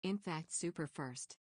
In fact, super first.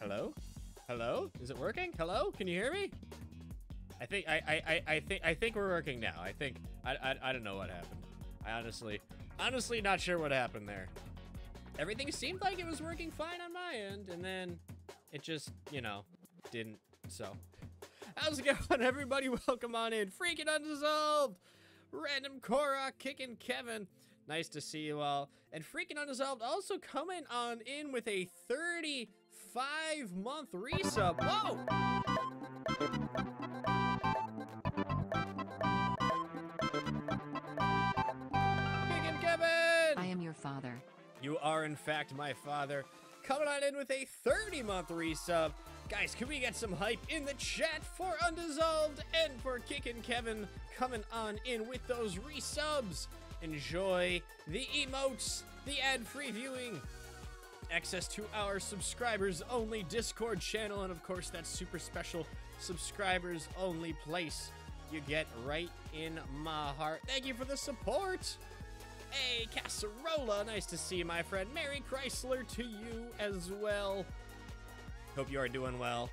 Hello? Hello? Is it working? Hello? Can you hear me? I think we're working now. I don't know what happened. I honestly not sure what happened there. Everything seemed like it was working fine on my end, and then it just, you know, didn't. So, how's it going, everybody? Welcome on in. Freaking Undissolved! Random Korok, Kicking Kevin. Nice to see you all. And Freaking Undissolved also coming on in with a 35-month resub. Whoa! Kicking Kevin! I am your father. You are, in fact, my father. Coming on in with a 30-month resub. Guys, can we get some hype in the chat for Undissolved and for Kickin' Kevin coming on in with those resubs? Enjoy the emotes, the ad-free viewing, access to our subscribers-only Discord channel, and of course that super special subscribers-only place you get right in my heart. Thank you for the support. Hey, Casserola, nice to see you, my friend. Merry Chrysler to you as well. Hope you are doing well.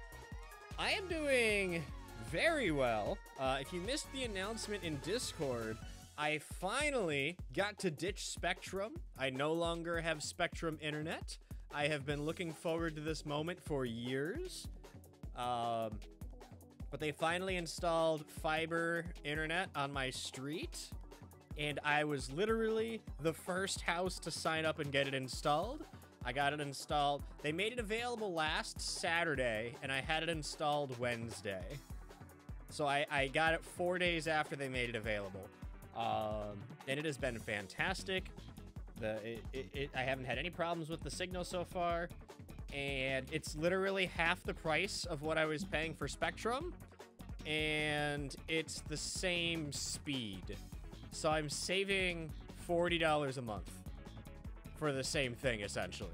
I am doing very well. If you missed the announcement in Discord, I finally got to ditch Spectrum. I no longer have Spectrum internet. I have been looking forward to this moment for years. But they finally installed fiber internet on my street, and I was literally the first house to sign up and get it installed. I got it installed. They made it available last Saturday, and I had it installed Wednesday. So I got it 4 days after they made it available. And it has been fantastic. I haven't had any problems with the signal so far. And it's literally half the price of what I was paying for Spectrum. And it's the same speed. So I'm saving $40 a month for the same thing, essentially.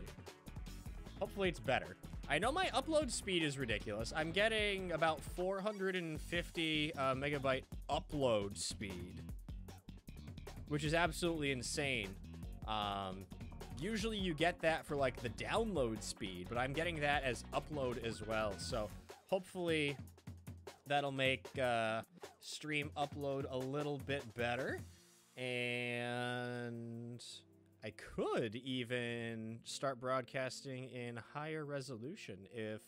Hopefully it's better. I know my upload speed is ridiculous. I'm getting about 450 megabyte upload speed, which is absolutely insane. Usually you get that for like the download speed, but I'm getting that as upload as well. So hopefully that'll make stream upload a little bit better. And I could even start broadcasting in higher resolution if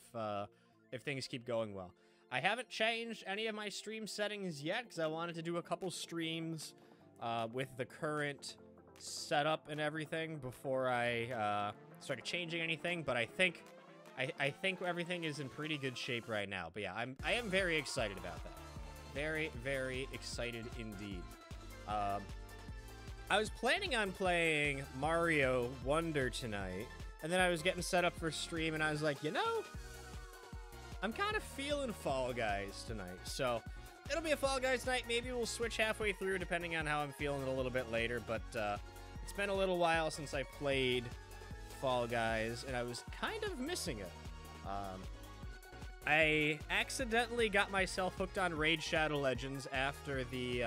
things keep going well. I haven't changed any of my stream settings yet because I wanted to do a couple streams with the current setup and everything before I started changing anything. But I think everything is in pretty good shape right now. But yeah, I am very excited about that. Very, very excited indeed. I was planning on playing Mario Wonder tonight, and then I was getting set up for stream, and I was like, you know, I'm kind of feeling Fall Guys tonight. So it'll be a Fall Guys night. Maybe we'll switch halfway through, depending on how I'm feeling it a little bit later. But it's been a little while since I played Fall Guys, and I was kind of missing it. I accidentally got myself hooked on Raid Shadow Legends after the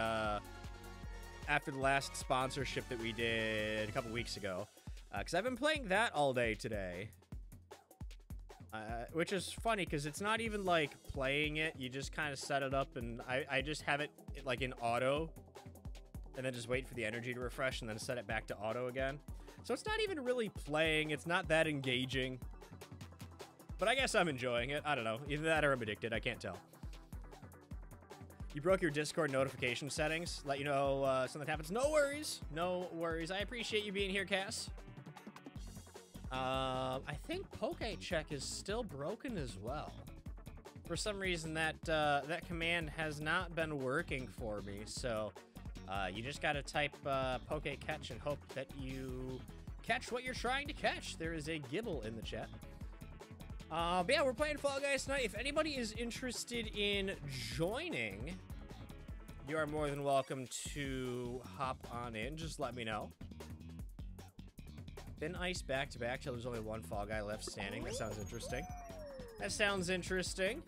last sponsorship that we did a couple weeks ago, because I've been playing that all day today, which is funny because it's not even like playing it. You just kind of set it up, and I just have it like in auto, and then just wait for the energy to refresh and then set it back to auto again. So it's not even really playing. It's not that engaging, but I guess I'm enjoying it. I don't know. Either that or I'm addicted. I can't tell. You broke your Discord notification settings. Let you know something happens. No worries. No worries. I appreciate you being here, Cass. I think PokeCheck is still broken as well. For some reason, that command has not been working for me. So you just got to type PokeCatch and hope that you catch what you're trying to catch. There is a Gibble in the chat. But yeah, we're playing Fall Guys tonight. If anybody is interested in joining, you are more than welcome to hop on in. Just let me know. Thin Ice back-to-back till there's only one Fall Guy left standing. That sounds interesting. That sounds interesting.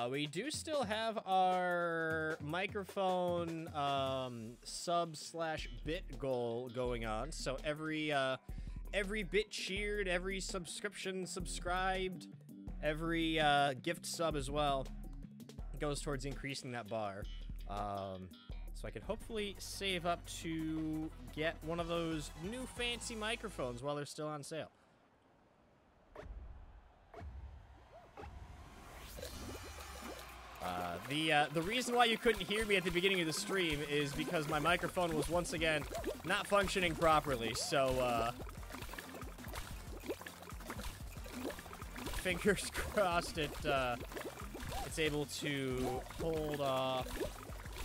We do still have our microphone sub/bit goal going on. So every bit cheered, every subscription subscribed, every gift sub as well goes towards increasing that bar. So I could hopefully save up to get one of those new fancy microphones while they're still on sale. The reason why you couldn't hear me at the beginning of the stream is because my microphone was once again not functioning properly, so fingers crossed it's able to hold off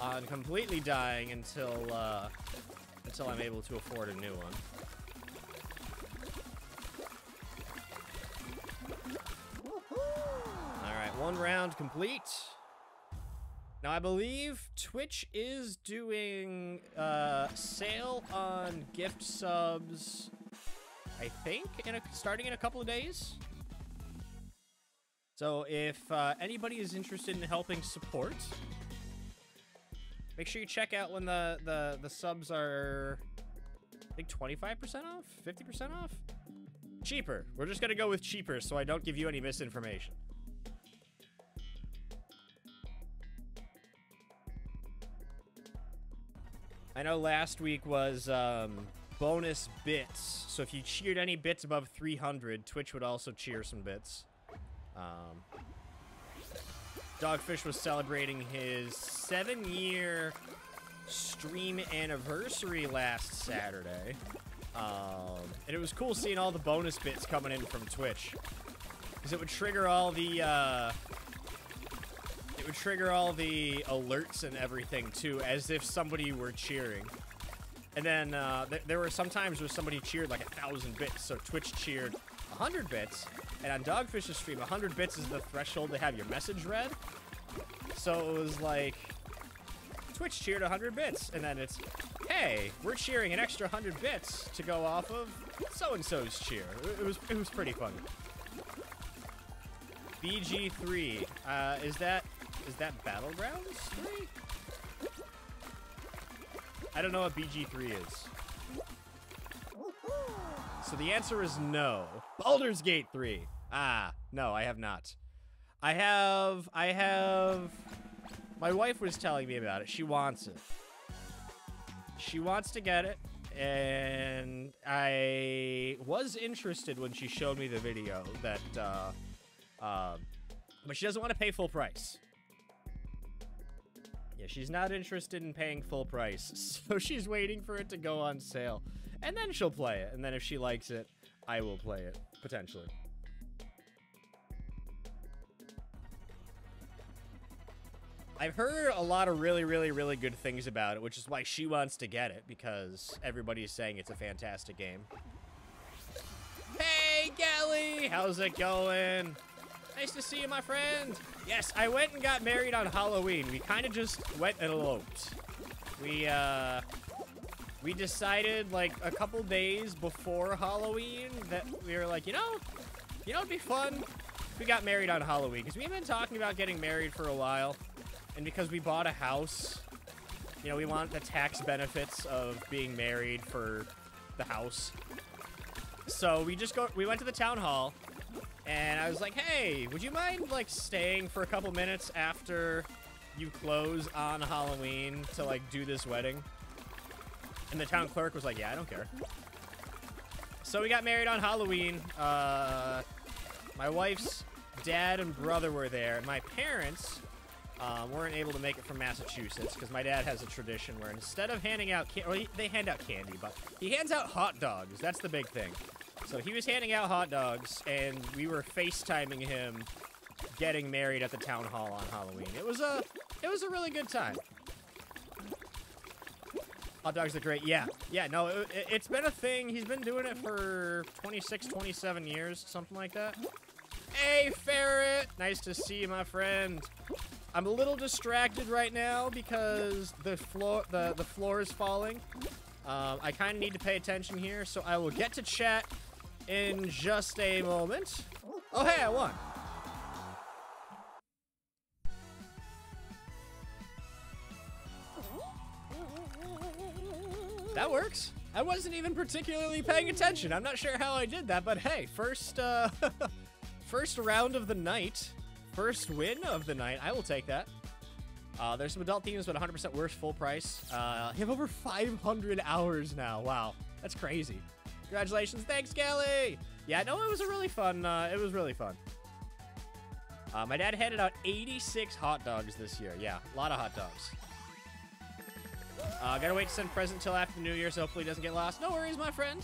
on completely dying until I'm able to afford a new one. Alright, one round complete. Now, I believe Twitch is doing sale on gift subs, I think, starting in a couple of days. So if anybody is interested in helping support, make sure you check out when the subs are, I think, 25% off, 50% off. Cheaper. We're just gonna go with cheaper so I don't give you any misinformation. I know last week was bonus bits, so if you cheered any bits above 300, Twitch would also cheer some bits. Dogfish was celebrating his 7-year stream anniversary last Saturday. And it was cool seeing all the bonus bits coming in from Twitch. Because it would trigger all the, alerts and everything, too, as if somebody were cheering. And then, there were some times where somebody cheered like 1,000 bits, so Twitch cheered 100 bits, and on Dogfish's stream, 100 bits is the threshold to have your message read. So it was like, Twitch cheered 100 bits, and then it's, hey, we're cheering an extra 100 bits to go off of so-and-so's cheer. It was pretty fun. BG3, is that Battlegrounds 3? I don't know what BG3 is. So the answer is no. Baldur's Gate 3. Ah, no, I have not. I have... My wife was telling me about it. She wants it. She wants to get it, and I was interested when she showed me the video that, but she doesn't want to pay full price. Yeah, she's not interested in paying full price, so she's waiting for it to go on sale. And then she'll play it, and then if she likes it, I will play it, potentially. I've heard a lot of really, really, really good things about it, which is why she wants to get it, because everybody's saying it's a fantastic game. Hey, Gally! How's it going? Nice to see you, my friend. Yes, I went and got married on Halloween. We kind of just went and eloped. We decided, like, a couple days before Halloween that we were like, you know, it'd be fun. We got married on Halloween, because we've been talking about getting married for a while. And because we bought a house, you know, we want the tax benefits of being married for the house. So we went to the town hall, and I was like, hey, would you mind, like, staying for a couple minutes after you close on Halloween to, like, do this wedding? And the town clerk was like, yeah, I don't care. So we got married on Halloween. My wife's dad and brother were there. My parents weren't able to make it from Massachusetts because my dad has a tradition where instead of handing out they hand out candy, but he hands out hot dogs. That's the big thing. So he was handing out hot dogs, and we were FaceTiming him getting married at the town hall on Halloween. It was a really good time. Hot dogs are great. Yeah, no, it's been a thing. He's been doing it for 26, 27 years, something like that. Hey, Ferret! Nice to see you, my friend. I'm a little distracted right now because the floor is falling. I kind of need to pay attention here, so I will get to chat in just a moment. Oh, hey, I won. That works. I wasn't even particularly paying attention. I'm not sure how I did that, but hey, first round of the night. First win of the night. I will take that. There's some adult themes, but 100% worth full price. You have over 500 hours now. Wow. That's crazy. Congratulations. Thanks, Gally. Yeah, no, it was a really fun, it was really fun. My dad handed out 86 hot dogs this year. Yeah, a lot of hot dogs. Gotta wait to send present till after the New Year, so hopefully it doesn't get lost. No worries, my friend.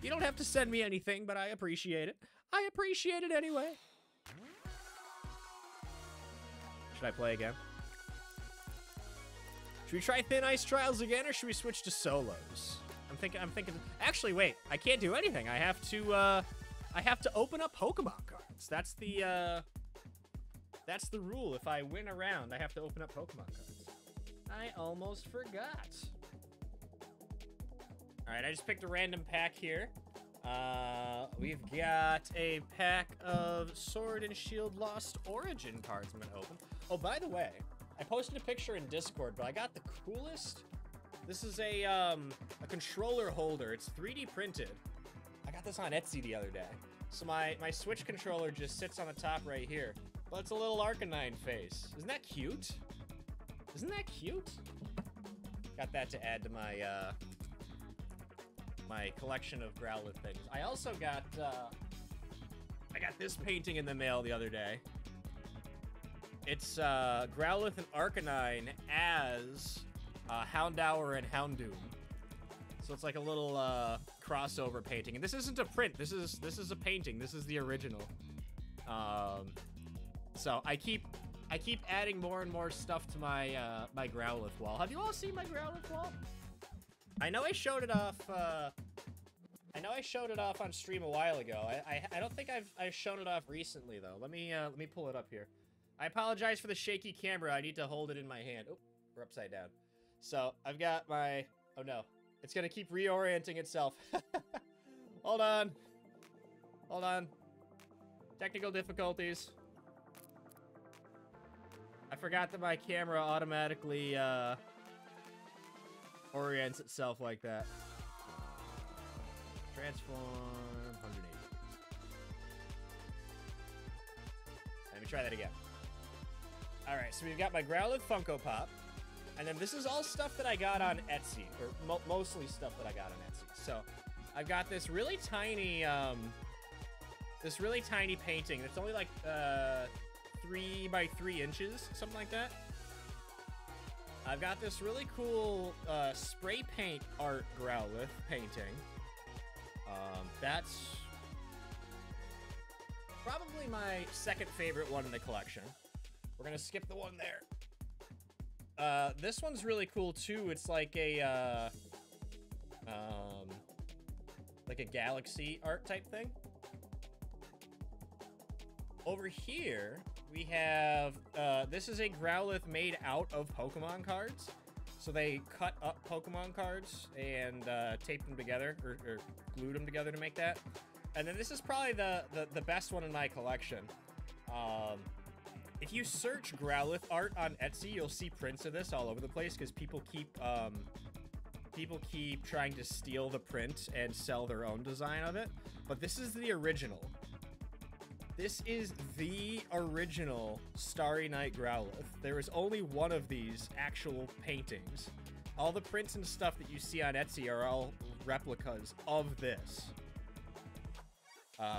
You don't have to send me anything, but I appreciate it. I appreciate it anyway. Should I play again? Should we try Thin Ice Trials again, or should we switch to solos? I'm thinking. Actually, wait. I can't do anything. I have to open up Pokemon cards. That's the rule. If I win a round, I have to open up Pokemon cards. I almost forgot. All right, I just picked a random pack here. We've got a pack of Sword and Shield Lost Origin cards I'm gonna open. Oh, by the way, I posted a picture in Discord, but I got the coolest. This is a controller holder. It's 3D printed. I got this on Etsy the other day. So my Switch controller just sits on the top right here. But it's a little Arcanine face. Isn't that cute? Isn't that cute? Got that to add to my my collection of Growlithe things. I also got I got this painting in the mail the other day. It's Growlithe and Arcanine as Houndour and Houndoom. So it's like a little crossover painting. And this isn't a print. This is a painting. This is the original. So I keep adding more and more stuff to my my Growlithe wall. Have you all seen my Growlithe wall? I know I showed it off. I know I showed it off on stream a while ago. I don't think I've shown it off recently though. Let me pull it up here. I apologize for the shaky camera. I need to hold it in my hand. Oh, we're upside down. So I've got my. Oh no, it's gonna keep reorienting itself. Hold on. Hold on. Technical difficulties. I forgot that my camera automatically orients itself like that. Transform 180. Let me try that again. All right, so we've got my Growlithe Funko Pop, and then this is all stuff that I got on Etsy, or mostly stuff that I got on Etsy. So I've got this really tiny painting. It's only like 3 by 3 inches, something like that. I've got this really cool spray paint art Growlithe painting. That's probably my second favorite one in the collection. We're gonna skip the one there. This one's really cool too. It's like a galaxy art type thing. Over here, we have, this is a Growlithe made out of Pokemon cards. So they cut up Pokemon cards and taped them together, or glued them together to make that. And then this is probably the best one in my collection. If you search Growlithe art on Etsy, you'll see prints of this all over the place because people keep trying to steal the print and sell their own design of it. But this is the original. This is the original Starry Night Growlithe. There is only one of these actual paintings. All the prints and stuff that you see on Etsy are all replicas of this.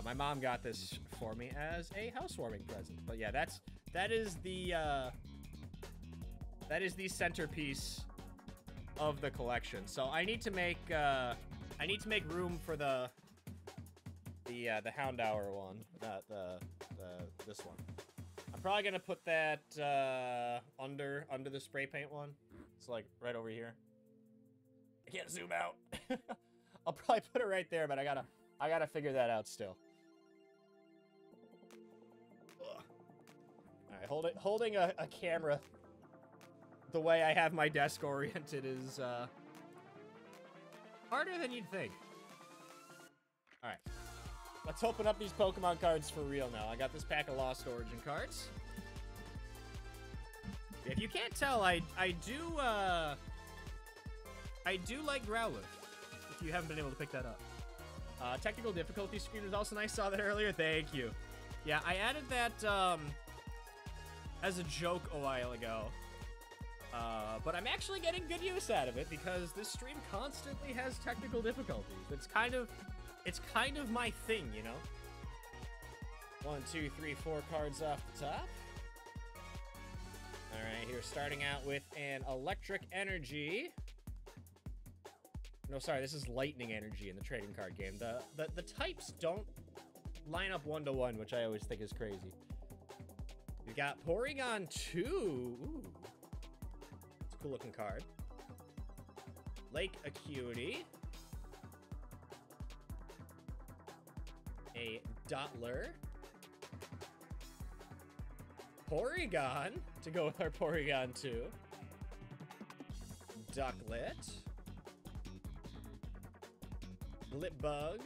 My mom got this for me as a housewarming present. But yeah, that is the centerpiece of the collection. So I need to make room for the Houndour one, this one. I'm probably gonna put that under the spray paint one. It's like right over here. I can't zoom out. I'll probably put it right there, but I gotta figure that out still. Ugh. All right, holding a camera the way I have my desk oriented is harder than you'd think. All right. Let's open up these Pokemon cards for real now. I got this pack of Lost Origin cards. If you can't tell, I do like Growlithe, if you haven't been able to pick that up. Technical difficulty screen was also nice. Saw that earlier. Thank you. Yeah, I added that as a joke a while ago. But I'm actually getting good use out of it because this stream constantly has technical difficulties. It's kind of my thing, you know? 1, 2, 3, 4 cards off the top. Alright, here starting out with an Electric Energy. No, sorry, this is Lightning Energy in the trading card game. The types don't line up 1-to-1, which I always think is crazy. We've got Porygon 2. Ooh. It's a cool looking card. Lake Acuity. A Dottler. Porygon to go with our Porygon 2. Ducklet. Blipbug.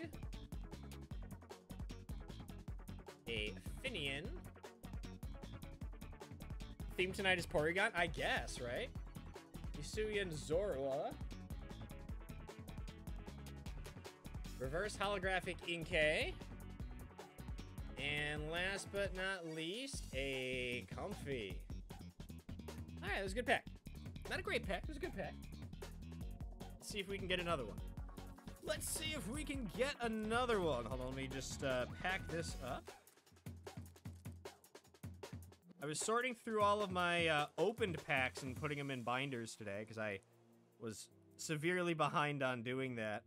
A Finian. Theme tonight is Porygon? I guess, right? Hisuian Zorua. Reverse holographic Inkay. And last but not least, a Comfy. Alright, that was a good pack. Not a great pack, it was a good pack. Let's see if we can get another one. Let's see if we can get another one. Hold on, let me just pack this up. I was sorting through all of my opened packs and putting them in binders today because I was severely behind on doing that.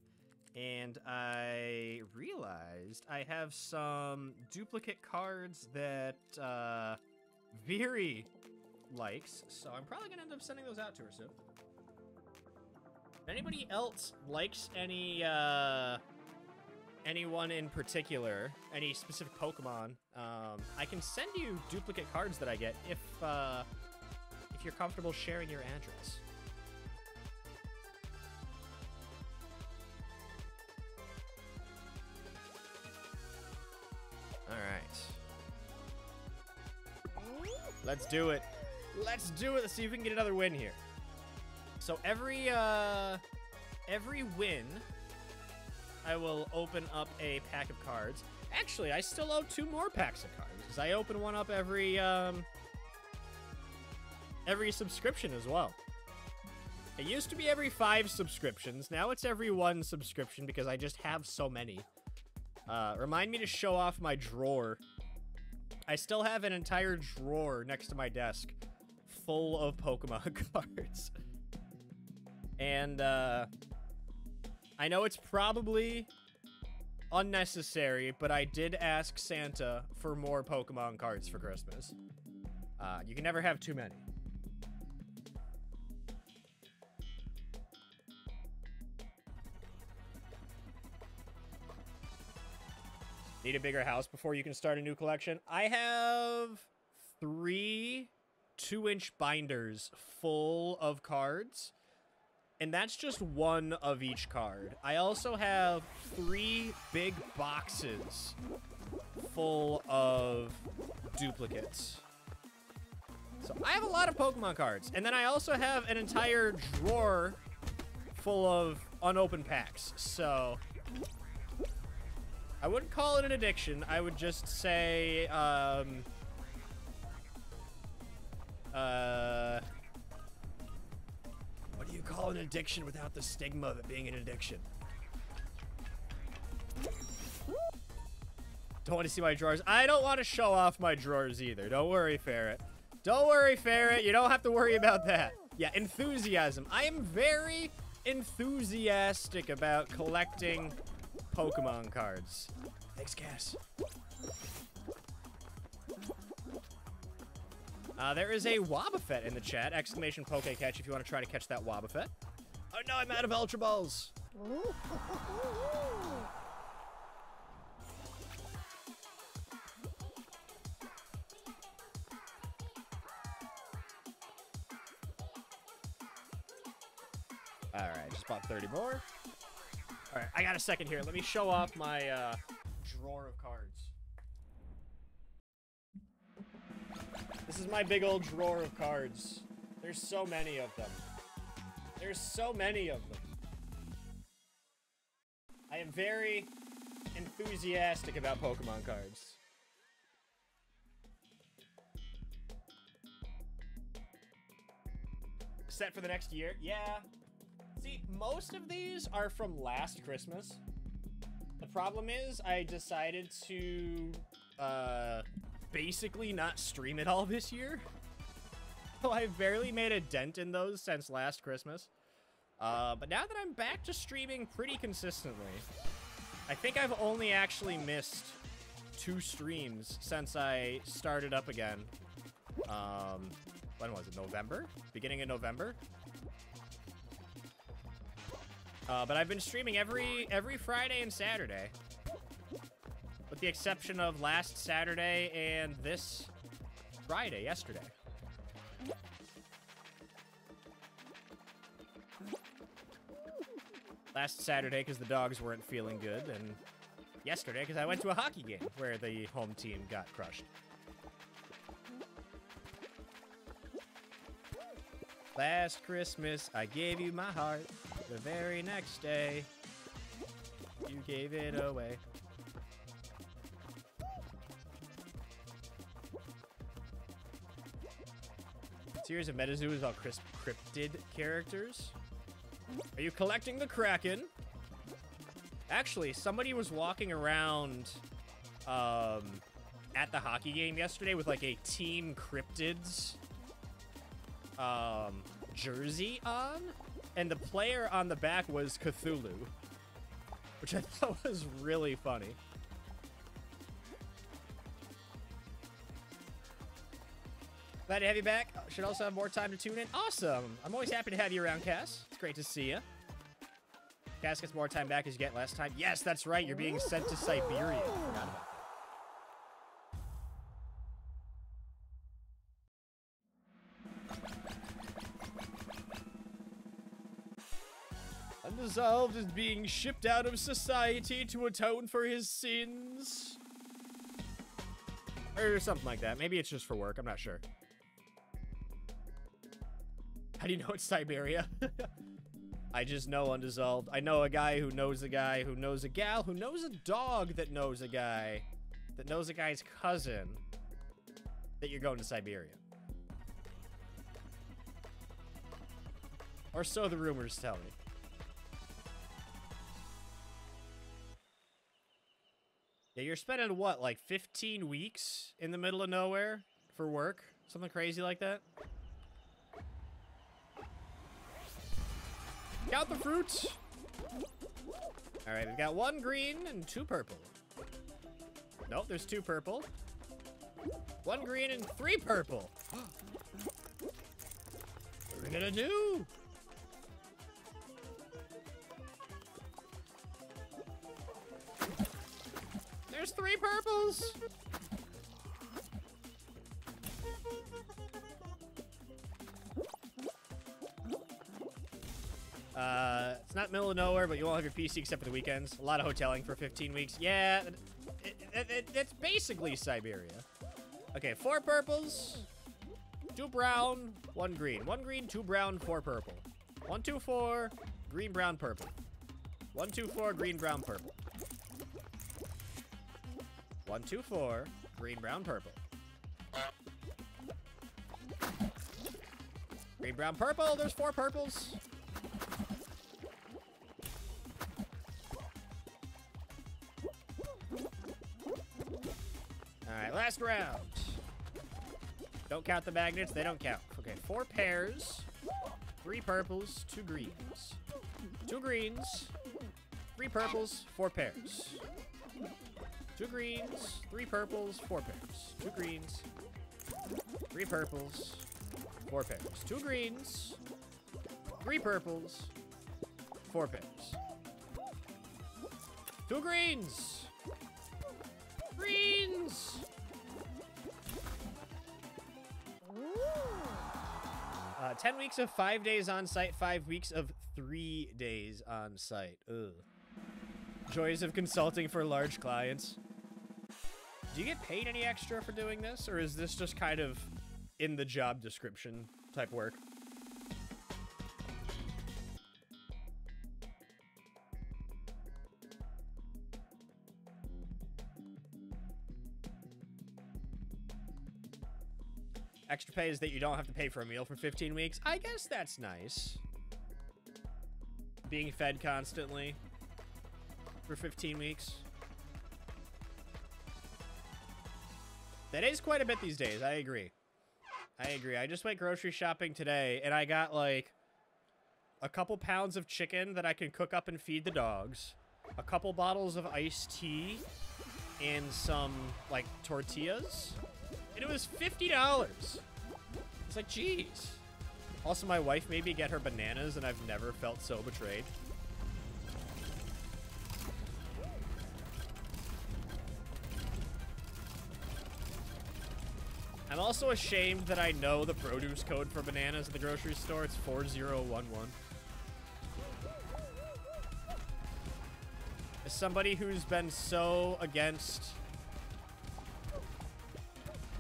And I realized I have some duplicate cards that Viri likes, so I'm probably going to end up sending those out to her soon. If anybody else likes anyone in particular, any specific Pokemon, I can send you duplicate cards that I get if you're comfortable sharing your address. All right. Let's do it. Let's do it. Let's see if we can get another win here. So every win, I will open up a pack of cards. Actually, I still owe 2 more packs of cards because I open one up every subscription as well. It used to be every 5 subscriptions. Now it's every 1 subscription because I just have so many. Remind me to show off my drawer. I still have an entire drawer next to my desk full of Pokemon cards. And, I know it's probably unnecessary, but I did ask Santa for more Pokemon cards for Christmas. You can never have too many. Need a bigger house before you can start a new collection? I have 3 2-inch binders full of cards, and that's just one of each card. I also have 3 big boxes full of duplicates. So I have a lot of Pokemon cards, and then I also have an entire drawer full of unopened packs, so I wouldn't call it an addiction. I would just say, what do you call an addiction without the stigma of it being an addiction? Don't want to see my drawers. I don't want to show off my drawers either. Don't worry, Ferret. Don't worry, Ferret. You don't have to worry about that. Yeah, enthusiasm. I am very enthusiastic about collecting Pokemon cards. Thanks, Cass. There is a Wobbuffet in the chat. Exclamation Pokecatch if you want to try to catch that Wobbuffet. Oh no, I'm out of Ultra Balls. Alright, just bought 30 more. Alright, I got a second here. Let me show off my drawer of cards. This is my big old drawer of cards. There's so many of them. There's so many of them. I am very enthusiastic about Pokemon cards. Set for the next year? Yeah. See, most of these are from last Christmas. The problem is I decided to basically not stream it all this year. So I've barely made a dent in those since last Christmas. But now that I'm back to streaming pretty consistently, I think I've only actually missed 2 streams since I started up again. When was it? November? Beginning of November? But I've been streaming every Friday and Saturday. With the exception of last Saturday and this Friday, yesterday. Last Saturday because the dogs weren't feeling good, and yesterday because I went to a hockey game where the home team got crushed. Last Christmas, I gave you my heart. The very next day, You gave it away. Series of MetaZoo about cryptid characters. Are you collecting the Kraken? Actually, somebody was walking around at the hockey game yesterday with like a Team Cryptids jersey on, and the player on the back was Cthulhu, which I thought was really funny. Glad to have you back. Should also have more time to tune in. Awesome. I'm always happy to have you around, Cass. It's great to see you. Cass gets more time back as you get less time. Yes, that's right. You're being sent to Siberia. I forgot about that. Undissolved is being shipped out of society to atone for his sins. Or something like that. Maybe it's just for work. I'm not sure. How do you know it's Siberia? I just know Undissolved. I know a guy who knows a guy who knows a gal who knows a dog that knows a guy that knows a guy's cousin that you're going to Siberia. Or so the rumors tell me. Yeah, you're spending what, like 15 weeks in the middle of nowhere for work? Something crazy like that? Count the fruits. All right, we've got 1 green and 2 purple. Nope, there's 2 purple. 1 green and 3 purple. What are we gonna do? There's 3 purples. It's not middle of nowhere, but you won't have your PC except for the weekends. A lot of hoteling for 15 weeks. Yeah, it's basically Siberia. Okay, 4 purples, 2 brown, 1 green. 1 green, 2 brown, 4 purple. 1, 2, 4, green, brown, purple. 1, 2, 4, green, brown, purple. 1, 2, 4, green, brown, purple. Green, brown, purple. There's 4 purples. All right, last round. Don't count the magnets. They don't count. Okay, 4 pairs, 3 purples, 2 greens. 2 greens, 3 purples, 4 pairs. 2 greens, 3 purples, 4 pairs. 2 greens, 3 purples, 4 pairs. 2 greens, 3 purples, 4 pairs. 2 greens. Greens. 10 weeks of 5 days on site, 5 weeks of 3 days on site. Ugh. Joys of consulting for large clients. Do you get paid any extra for doing this, or is this just kind of in the job description type work? Extra pay is that you don't have to pay for a meal for 15 weeks. I guess that's nice. Being fed constantly for 15 weeks. That is quite a bit these days. I agree. I agree. I just went grocery shopping today, and I got, like, a couple pounds of chicken that I can cook up and feed the dogs, a couple bottles of iced tea, and some, like, tortillas. And it was $50. It's like, geez. Also, my wife made me get her bananas, and I've never felt so betrayed. I'm also ashamed that I know the produce code for bananas at the grocery store. It's 4011. As somebody who's been so against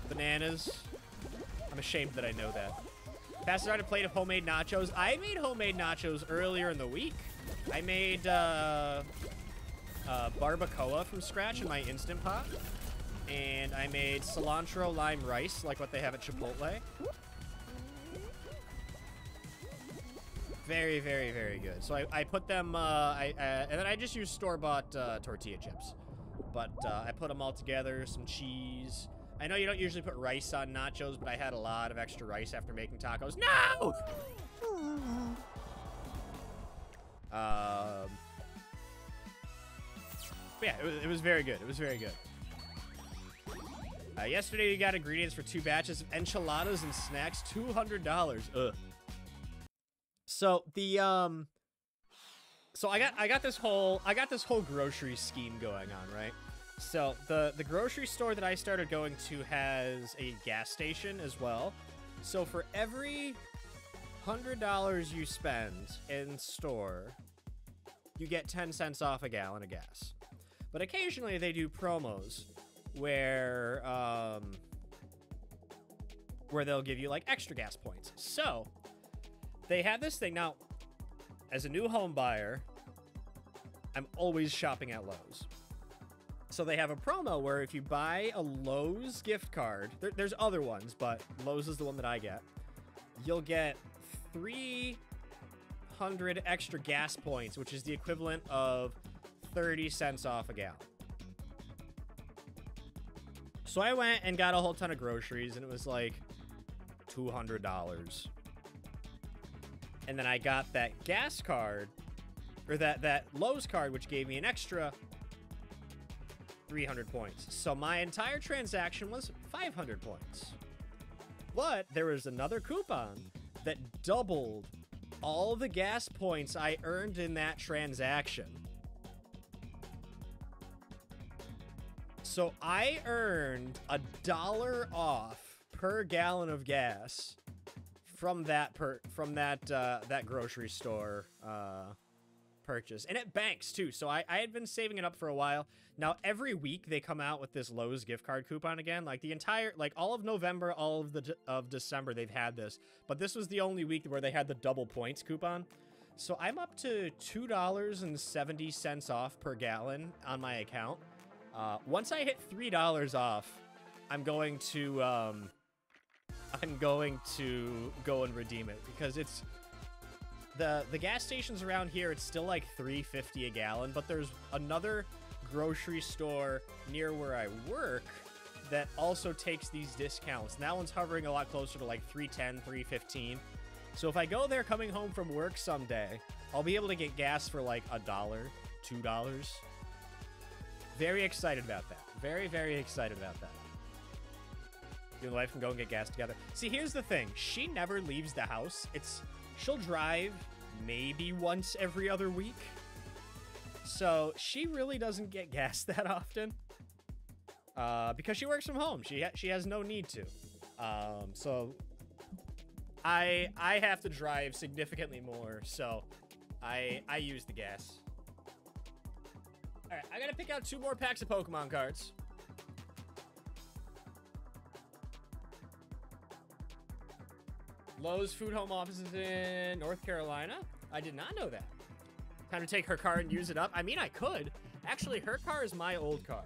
bananas, I'm ashamed that I know that. Passed out a plate of homemade nachos. I made homemade nachos earlier in the week. I made barbacoa from scratch in my Instant Pot. And I made cilantro lime rice, like what they have at Chipotle. Very, very, very good. So I put them, and then I just used store-bought tortilla chips. But I put them all together, some cheese. I know you don't usually put rice on nachos, but I had a lot of extra rice after making tacos. No! But yeah, it was very good. It was very good. Yesterday we got ingredients for 2 batches of enchiladas and snacks, $200. Ugh. So the so I got this whole grocery scheme going on, right? So the grocery store that I started going to has a gas station as well. So for every $100 you spend in store, you get 10 cents off a gallon of gas. But occasionally they do promos where they'll give you like extra gas points. So they had this thing. Now, as a new home buyer, I'm always shopping at Lowe's. So they have a promo where if you buy a Lowe's gift card, there's other ones, but Lowe's is the one that I get, you'll get 300 extra gas points, which is the equivalent of 30 cents off a gallon. So I went and got a whole ton of groceries, and it was like $200. And then I got that gas card, or that Lowe's card, which gave me an extra 300 points. So my entire transaction was 500 points. But there was another coupon that doubled all the gas points I earned in that transaction. So I earned $1 off per gallon of gas from that grocery store purchase, and it banks too. So I had been saving it up for a while. Now every week they come out with this Lowe's gift card coupon again. Like the entire, like all of November, all of December, they've had this. But this was the only week where they had the double points coupon. So I'm up to $2.70 off per gallon on my account. Once I hit $3 off, I'm going to go and redeem it, because it's the gas stations around here. It's still like $3.50 a gallon, but there's another grocery store near where I work that also takes these discounts. And that one's hovering a lot closer to like $3.10, $3.15. So if I go there coming home from work someday, I'll be able to get gas for like $1, $2. Very excited about that. Very, very excited about that. You and the wife can go and get gas together. See, here's the thing. She never leaves the house. She'll drive maybe once every other week. So she really doesn't get gas that often. Because she works from home. She has no need to. So I have to drive significantly more. So I use the gas. Alright, I gotta pick out 2 more packs of Pokemon cards. Lowe's Food Home Office is in North Carolina. I did not know that. Time to take her car and use it up. I mean, I could. Actually, her car is my old car.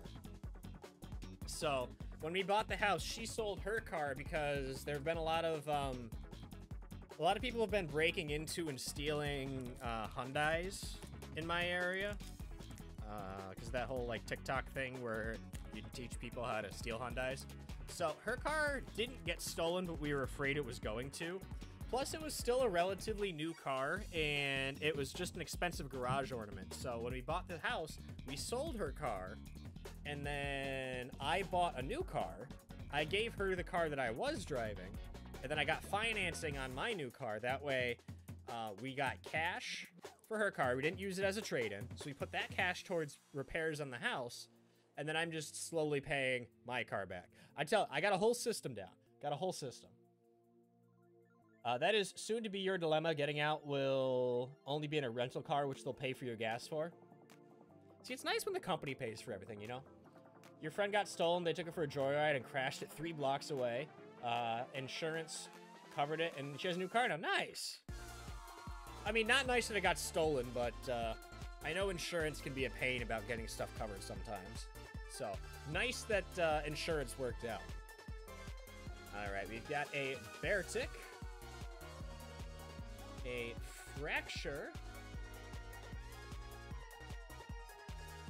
So, when we bought the house, she sold her car because there have been a lot of people have been breaking into and stealing Hyundais in my area. Because that whole like TikTok thing where you teach people how to steal Hyundais. So her car didn't get stolen, but we were afraid it was going to. Plus, it was still a relatively new car, and it was just an expensive garage ornament. So when we bought the house, we sold her car, and then I bought a new car. I gave her the car that I was driving, and then I got financing on my new car. That way, we got cash for her car. We didn't use it as a trade-in, so we put that cash towards repairs on the house, and then I'm just slowly paying my car back. I got a whole system down. Got a whole system. That is soon to be your dilemma. Getting out will only be in a rental car, which they'll pay for your gas for. See, it's nice when the company pays for everything, you know? Your friend got stolen, they took her for a joyride and crashed it 3 blocks away. Insurance covered it, and she has a new car now. Nice! I mean, not nice that it got stolen, but I know insurance can be a pain about getting stuff covered sometimes. So, nice that insurance worked out. Alright, we've got a Beartic, a Fracture,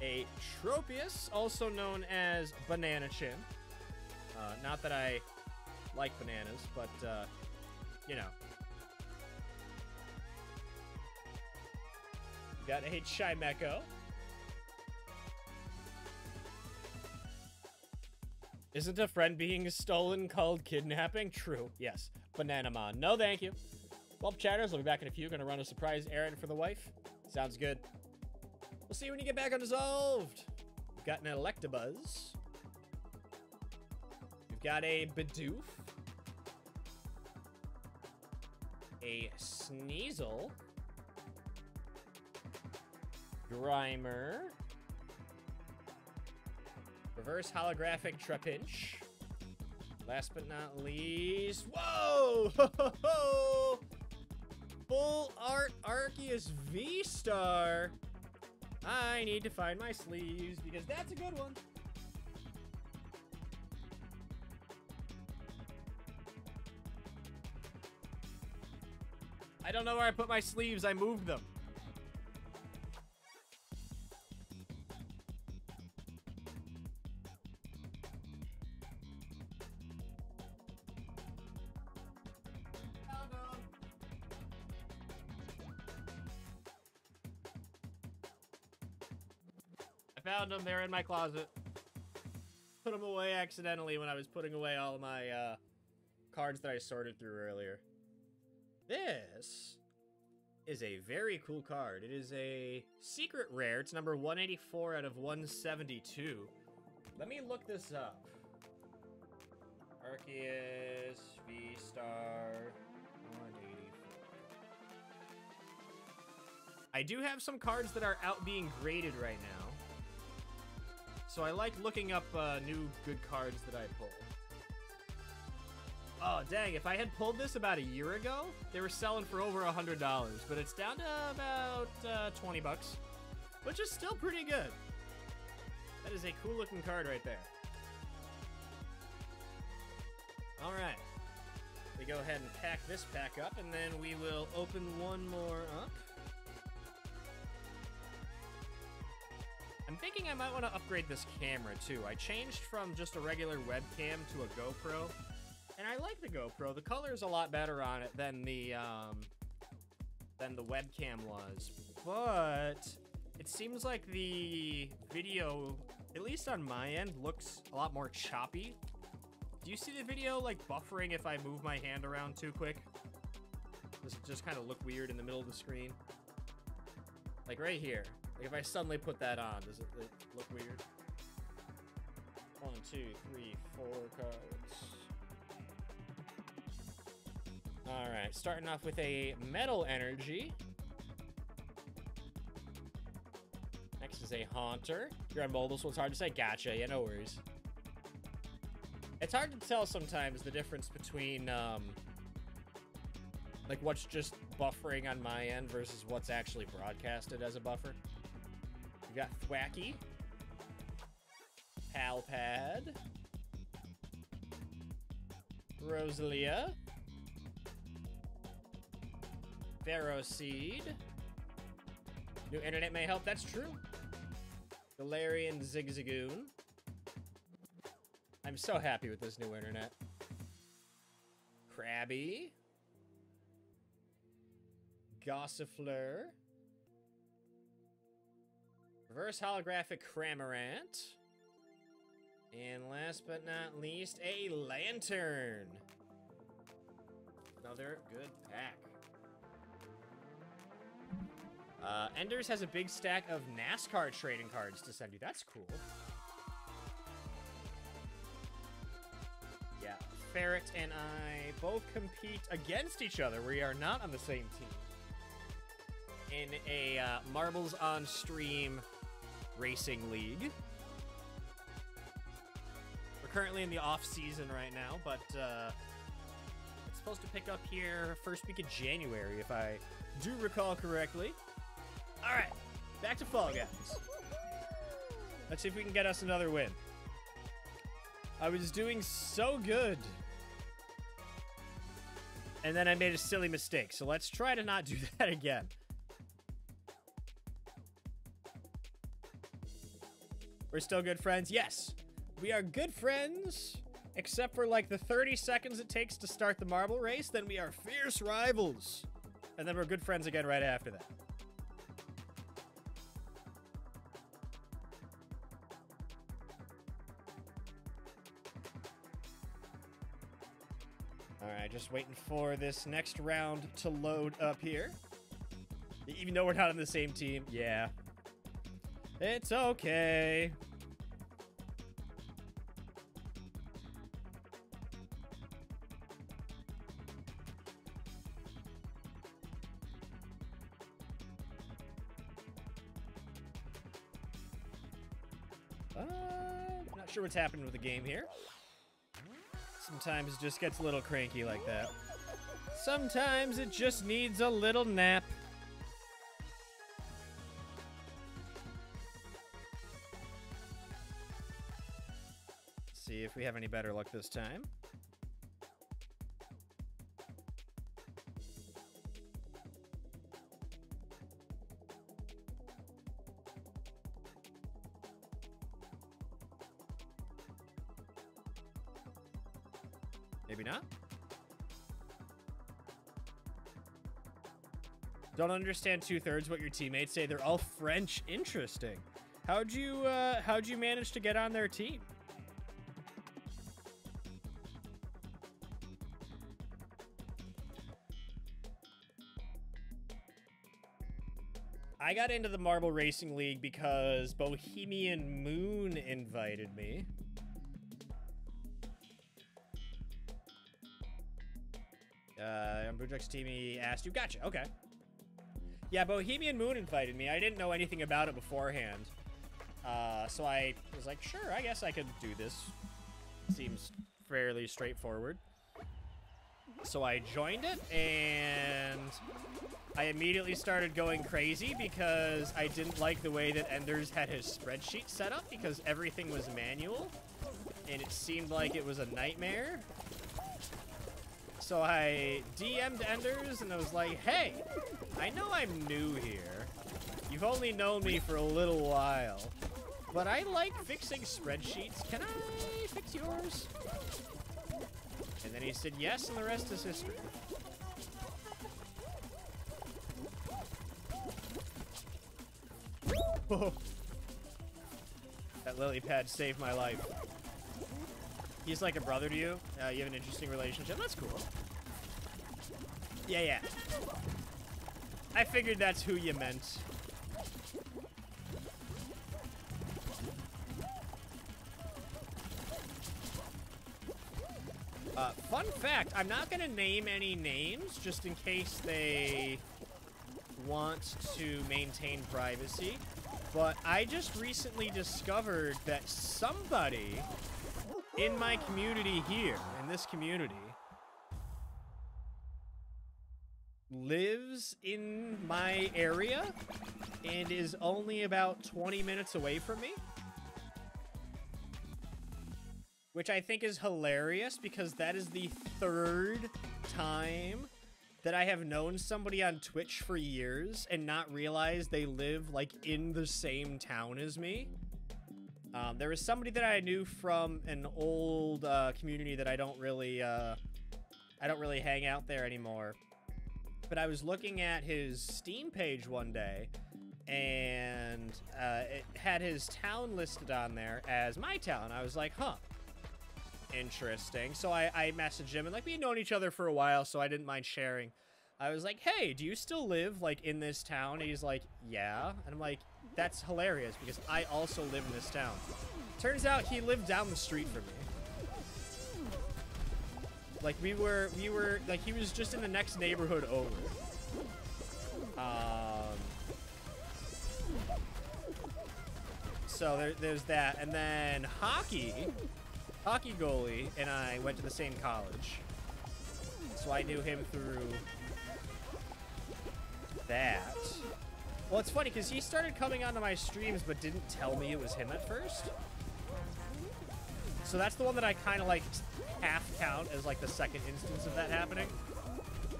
a Tropius, also known as Banana Chin. Not that I like bananas, but, you know. We've got a Chimecho. Isn't a friend being stolen called kidnapping? True. Yes. Bananamon. No, thank you. Well, chatters, I'll be back in a few. Gonna run a surprise errand for the wife. Sounds good. We'll see you when you get back Undissolved. We've got an Electabuzz. We've got a Bidoof. A Sneasel. Grimer. Reverse holographic Trapinch. Last but not least, whoa! Full art Arceus V-Star. I need to find my sleeves because that's a good one. I don't know where I put my sleeves. I moved them. I found them. They're in my closet. Put them away accidentally when I was putting away all of my cards that I sorted through earlier. This is a very cool card. It is a secret rare. It's number 184 out of 172. Let me look this up. Arceus V-Star 184. I do have some cards that are out being graded right now. So I like looking up new good cards that I pull. Oh, dang, if I had pulled this about a year ago, they were selling for over $100, but it's down to about 20 bucks, which is still pretty good. That is a cool looking card right there. All right, we go ahead and pack this pack up, and then we will open one more up. I'm thinking I might want to upgrade this camera too. I changed from just a regular webcam to a GoPro, and I like the GoPro. The color is a lot better on it than the webcam was, but it seems like the video, at least on my end, looks a lot more choppy. Do you see the video like buffering if I move my hand around too quick? Does it just kind of look weird in the middle of the screen? Like right here. Like if I suddenly put that on, does it look weird? 1, 2, 3, 4 cards. Alright, starting off with a Metal Energy. Next is a Haunter. You're on mobile, so it's hard to say. Gotcha, yeah, no worries. It's hard to tell sometimes the difference between, like what's just buffering on my end versus what's actually broadcasted as a buffer. We got Thwacky, Palpad, Rosalia, Ferroseed. New internet may help, that's true. Galarian Zigzagoon. I'm so happy with this new internet. Krabby. Gossifleur. Reverse holographic Cramorant. And last but not least, a Lantern. Another good pack. Enders has a big stack of NASCAR trading cards to send you. That's cool. Yeah, Ferret and I both compete against each other. We are not on the same team. In a Marbles on Stream Racing League. We're currently in the off season right now, but it's supposed to pick up here first week of January, if I do recall correctly. All right, back to Fall Guys. Let's see if we can get us another win. I was doing so good. And then I made a silly mistake. So let's try to not do that again. We're still good friends? Yes. We are good friends. Except for like the 30 seconds it takes to start the marble race. Then we are fierce rivals. And then we're good friends again right after that. Alright, just waiting for this next round to load up here. Even though we're not on the same team. Yeah. It's okay. Not sure what's happening with the game here. Sometimes it just gets a little cranky like that. Sometimes it just needs a little nap. Let's see if we have any better luck this time. Maybe not. Don't understand 2/3 what your teammates say. They're all French. Interesting. How'd you manage to get on their team? I got into the Marble Racing League because Bohemian Moon invited me. On Boojek's team, he asked you. Gotcha, okay. Yeah, Bohemian Moon invited me. I didn't know anything about it beforehand. So I was like, sure, I guess I could do this. Seems fairly straightforward. So I joined it, and I immediately started going crazy because I didn't like the way that Enders had his spreadsheet set up because everything was manual, and it seemed like it was a nightmare. So I DM'd Enders, and I was like, hey, I know I'm new here. You've only known me for a little while, but I like fixing spreadsheets. Can I fix yours? And then he said yes, and the rest is history. That lily pad saved my life. He's like a brother to you. You have an interesting relationship. That's cool. Yeah. I figured that's who you meant. Fun fact, I'm not going to name any names just in case they want to maintain privacy, but I just recently discovered that somebody in my community here, in this community, lives in my area and is only about 20 minutes away from me. Which I think is hilarious because that is the third time that I have known somebody on Twitch for years and not realized they live like in the same town as me. There was somebody that I knew from an old community that I don't really hang out there anymore. But I was looking at his Steam page one day, and it had his town listed on there as my town. I was like, huh. Interesting. So I messaged him, and like we had known each other for a while, so I didn't mind sharing. I was like, hey, do you still live like in this town? And he's like, yeah. And I'm like, that's hilarious because I also live in this town. Turns out he lived down the street from me. Like we were like he was just in the next neighborhood over. So there's that, and then hockey goalie and I went to the same college, so I knew him through that. Well, it's funny because he started coming onto my streams but didn't tell me it was him at first. So that's the one that I kind of like half count as like the second instance of that happening.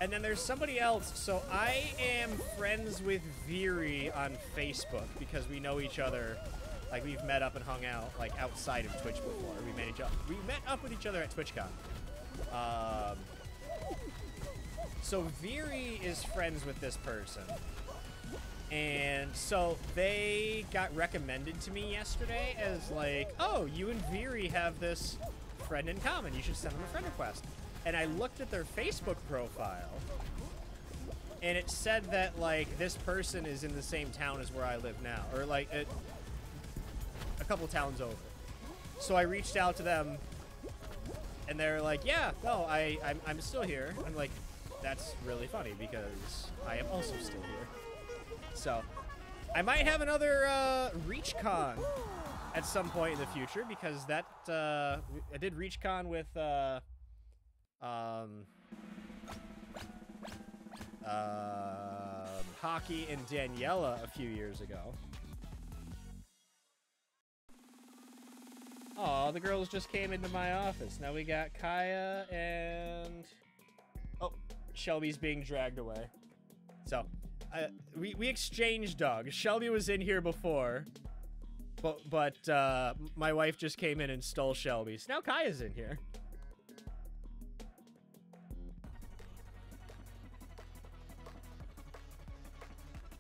And then there's somebody else. So I am friends with Veery on Facebook because we know each other. Like we've met up and hung out like outside of Twitch before. We met up with each other at TwitchCon. So Veery is friends with this person. And so they got recommended to me yesterday as like, oh, you and Veery have this friend in common. You should send them a friend request. And I looked at their Facebook profile, and it said that like this person is in the same town as where I live now, or like a couple towns over. So I reached out to them, and they're like, yeah, no, I'm still here. I'm like, that's really funny because I am also still here. So, I might have another ReachCon at some point in the future because that I did ReachCon with Hockey and Daniela a few years ago. Oh, the girls just came into my office. Now we got Kaya and Shelby's being dragged away. So. We exchanged dogs. Shelby was in here before, but my wife just came in and stole Shelby. So now Kaya's in here.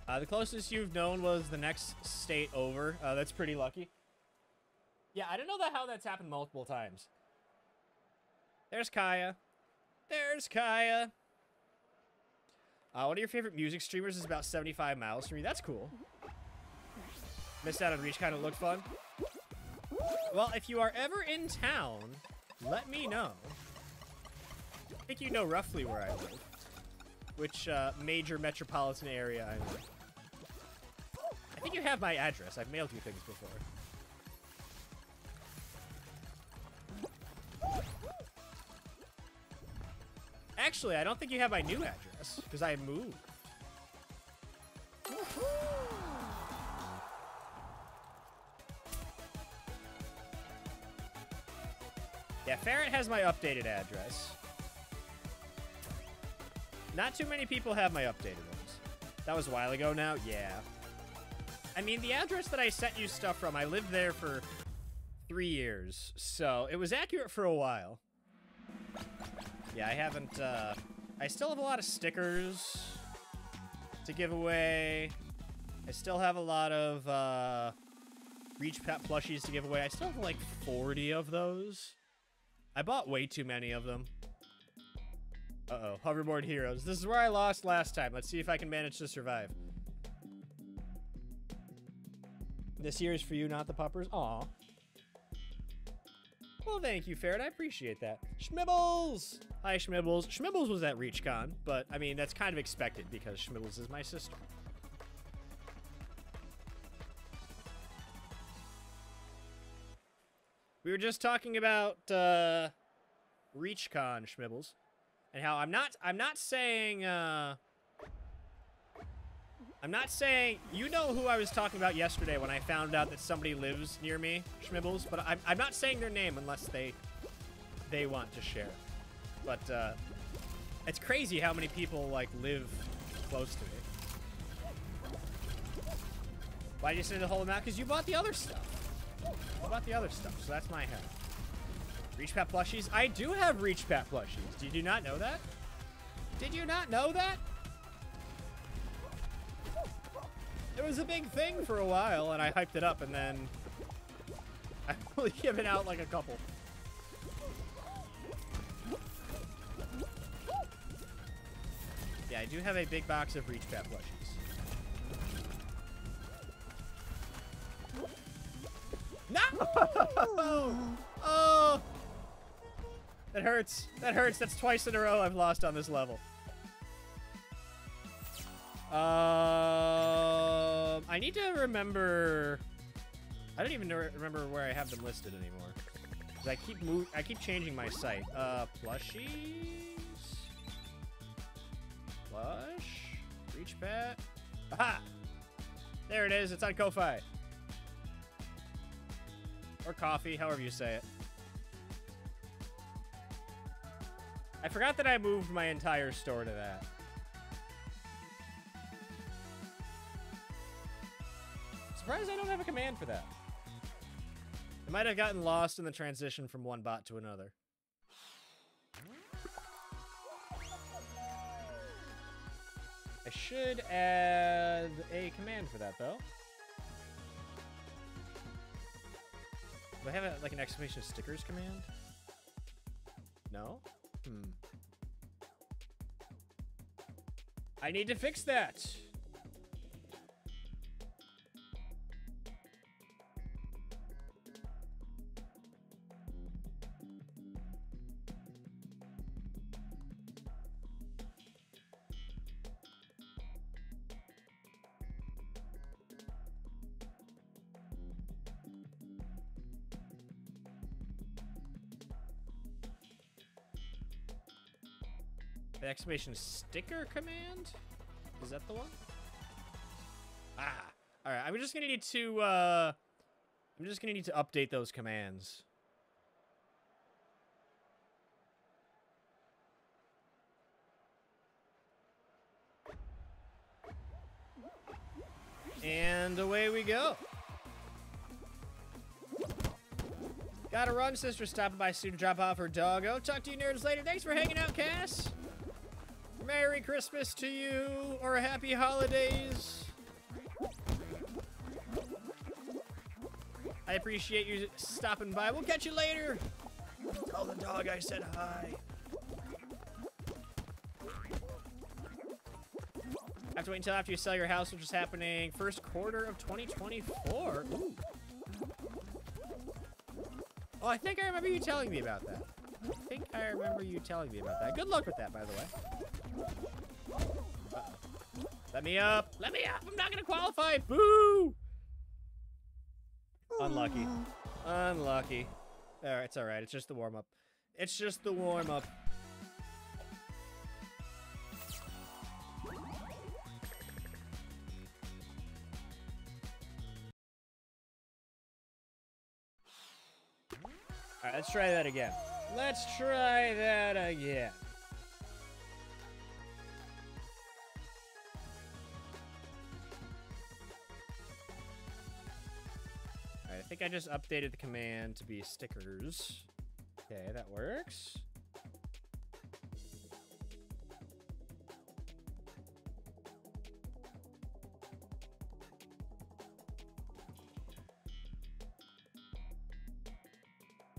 The closest you've known was the next state over. That's pretty lucky. Yeah, I don't know how that's happened multiple times. There's Kaya. There's Kaya. One of your favorite music streamers is about 75 miles from you. That's cool. Missed out on Reach, kind of looked fun. Well, if you are ever in town, let me know. I think you know roughly where I live. Which major metropolitan area I'm in. I think you have my address. I've mailed you things before. Actually, I don't think you have my new address, because I moved. Yeah, Ferret has my updated address. Not too many people have my updated ones. That was a while ago now? Yeah. I mean, the address that I sent you stuff from, I lived there for 3 years, so it was accurate for a while. Yeah, I haven't, I still have a lot of stickers to give away. I still have a lot of, Reach Pet plushies to give away. I still have, like, 40 of those. I bought way too many of them. Uh-oh, Hoverboard Heroes. This is where I lost last time. Let's see if I can manage to survive. This year is for you, not the puppers. Aw. Well, thank you, Ferret. I appreciate that. Schmibbles! Hi, Schmibbles. Schmibbles was at ReachCon, but, I mean, that's kind of expected because Schmibbles is my sister. We were just talking about, ReachCon, Schmibbles, and how I'm not saying, you know who I was talking about yesterday when I found out that somebody lives near me, Schmibbles, but I'm not saying their name unless they want to share. But, it's crazy how many people, like, live close to me. Why did you send the whole amount? Because you bought the other stuff. You bought the other stuff, so that's my head. Reach Pat plushies? I do have Reach Pat plushies. Did you not know that? Did you not know that? It was a big thing for a while, and I hyped it up, and then I've only given out like a couple. Yeah, I do have a big box of Reach Pat plushies. No! Oh! That hurts. That hurts. That's twice in a row I've lost on this level. I need to remember. I don't even remember where I have them listed anymore. Cause I keep changing my site. Plushies. Plush. Reach Pat. Aha! There it is. It's on Ko-Fi. Or coffee, however you say it. I forgot that I moved my entire store to that. Surprised I don't have a command for that. I might have gotten lost in the transition from one bot to another. I should add a command for that, though. Do I have like an exclamation stickers command? No? I need to fix that. The exclamation sticker command? Is that the one? Ah. Alright, I'm just gonna need to update those commands. And away we go. Gotta run, sister. Stopping by soon to drop off her doggo. Talk to you nerds later. Thanks for hanging out, Cass. Merry Christmas to you, or happy holidays. I appreciate you stopping by. We'll catch you later. Tell the dog I said hi. Have to wait until after you sell your house, which is happening first quarter of 2024. Ooh. Oh, I think I remember you telling me about that. Good luck with that, by the way. Let me up. Let me up. I'm not going to qualify. Boo. Unlucky. Unlucky. All right, it's all right. It's just the warm-up. It's just the warm-up. All right, let's try that again. Let's try that again. All right, I think I just updated the command to be stickers. Okay, that works.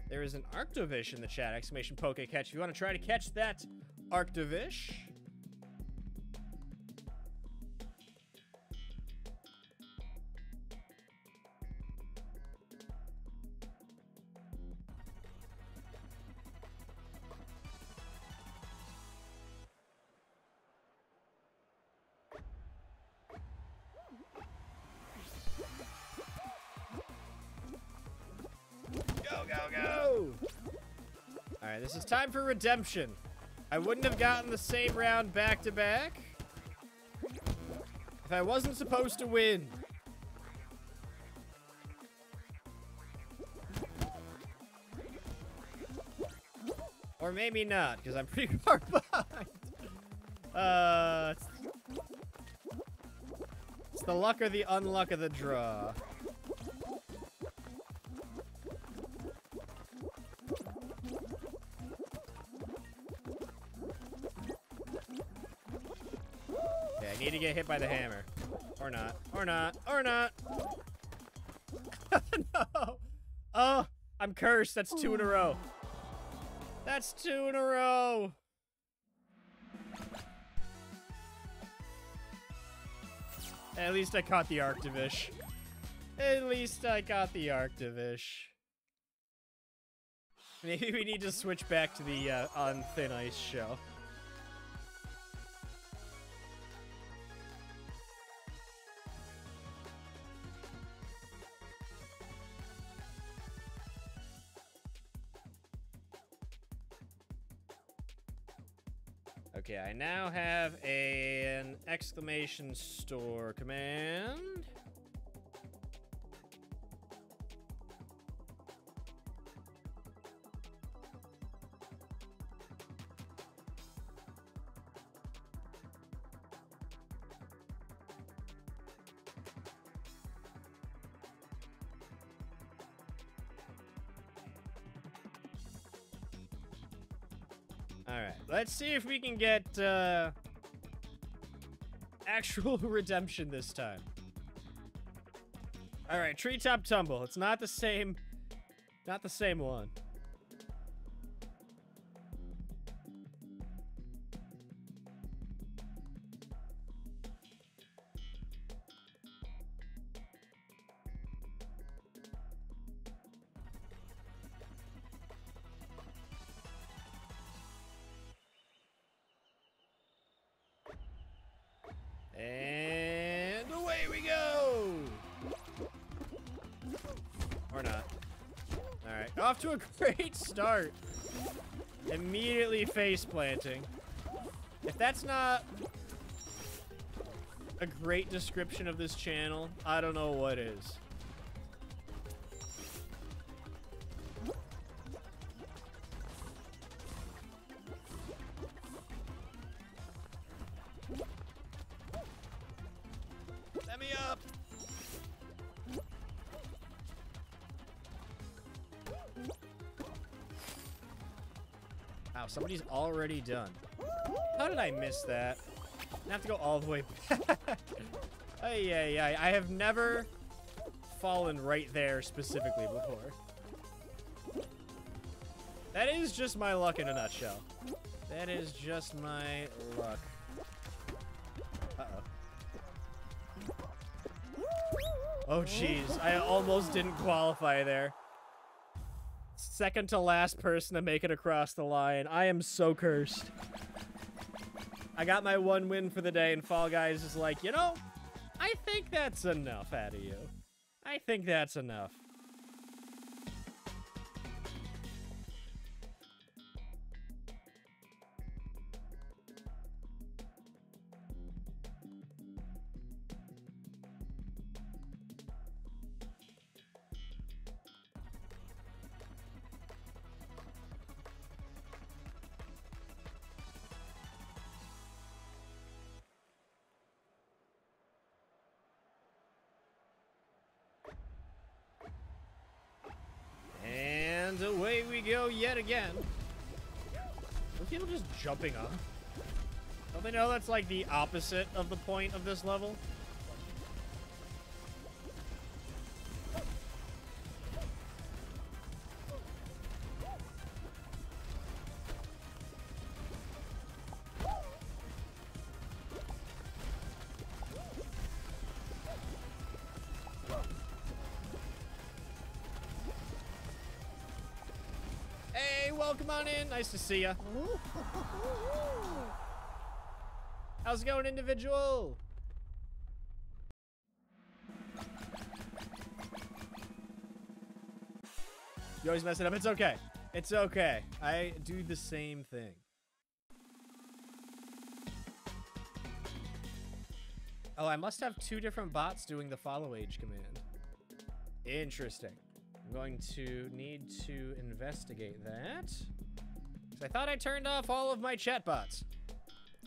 There is an Arctovish in the chat, exclamation poke catch. If you want to try to catch that Arctovish. Alright, this is time for redemption. I wouldn't have gotten the same round back to back if I wasn't supposed to win. Or maybe not, because I'm pretty far behind. It's the luck or the unluck of the draw. I need to get hit by the hammer. Or not. Or not. Or not. No. Oh, I'm cursed. That's 2 in a row. That's 2 in a row. At least I caught the Arctovish. At least I got the Arctovish. Maybe we need to switch back to the on Thin Ice show. Okay, I now have an exclamation store command. Alright, let's see if we can get actual redemption this time. Alright, Treetop Tumble. It's not the same one. And away we go! Or not. Alright, off to a great start. Immediately face planting. If that's not a great description of this channel, I don't know what is. Let me up! Wow, somebody's already done. How did I miss that? I have to go all the way back. I have never fallen right there specifically before. That is just my luck in a nutshell. That is just my luck. Uh-oh. Oh, jeez. I almost didn't qualify there. Second to last person to make it across the line. I am so cursed. I got my one win for the day, and Fall Guys is like, you know, I think that's enough out of you. I think that's enough. And away we go yet again. Are people just jumping off? Don't they know that's like the opposite of the point of this level? Welcome on in. Nice to see ya. How's it going, individual? You always mess it up. It's okay. It's okay. I do the same thing. Oh, I must have two different bots doing the follow age command. Interesting. I'm going to need to investigate that. 'Cause I thought I turned off all of my chat bots.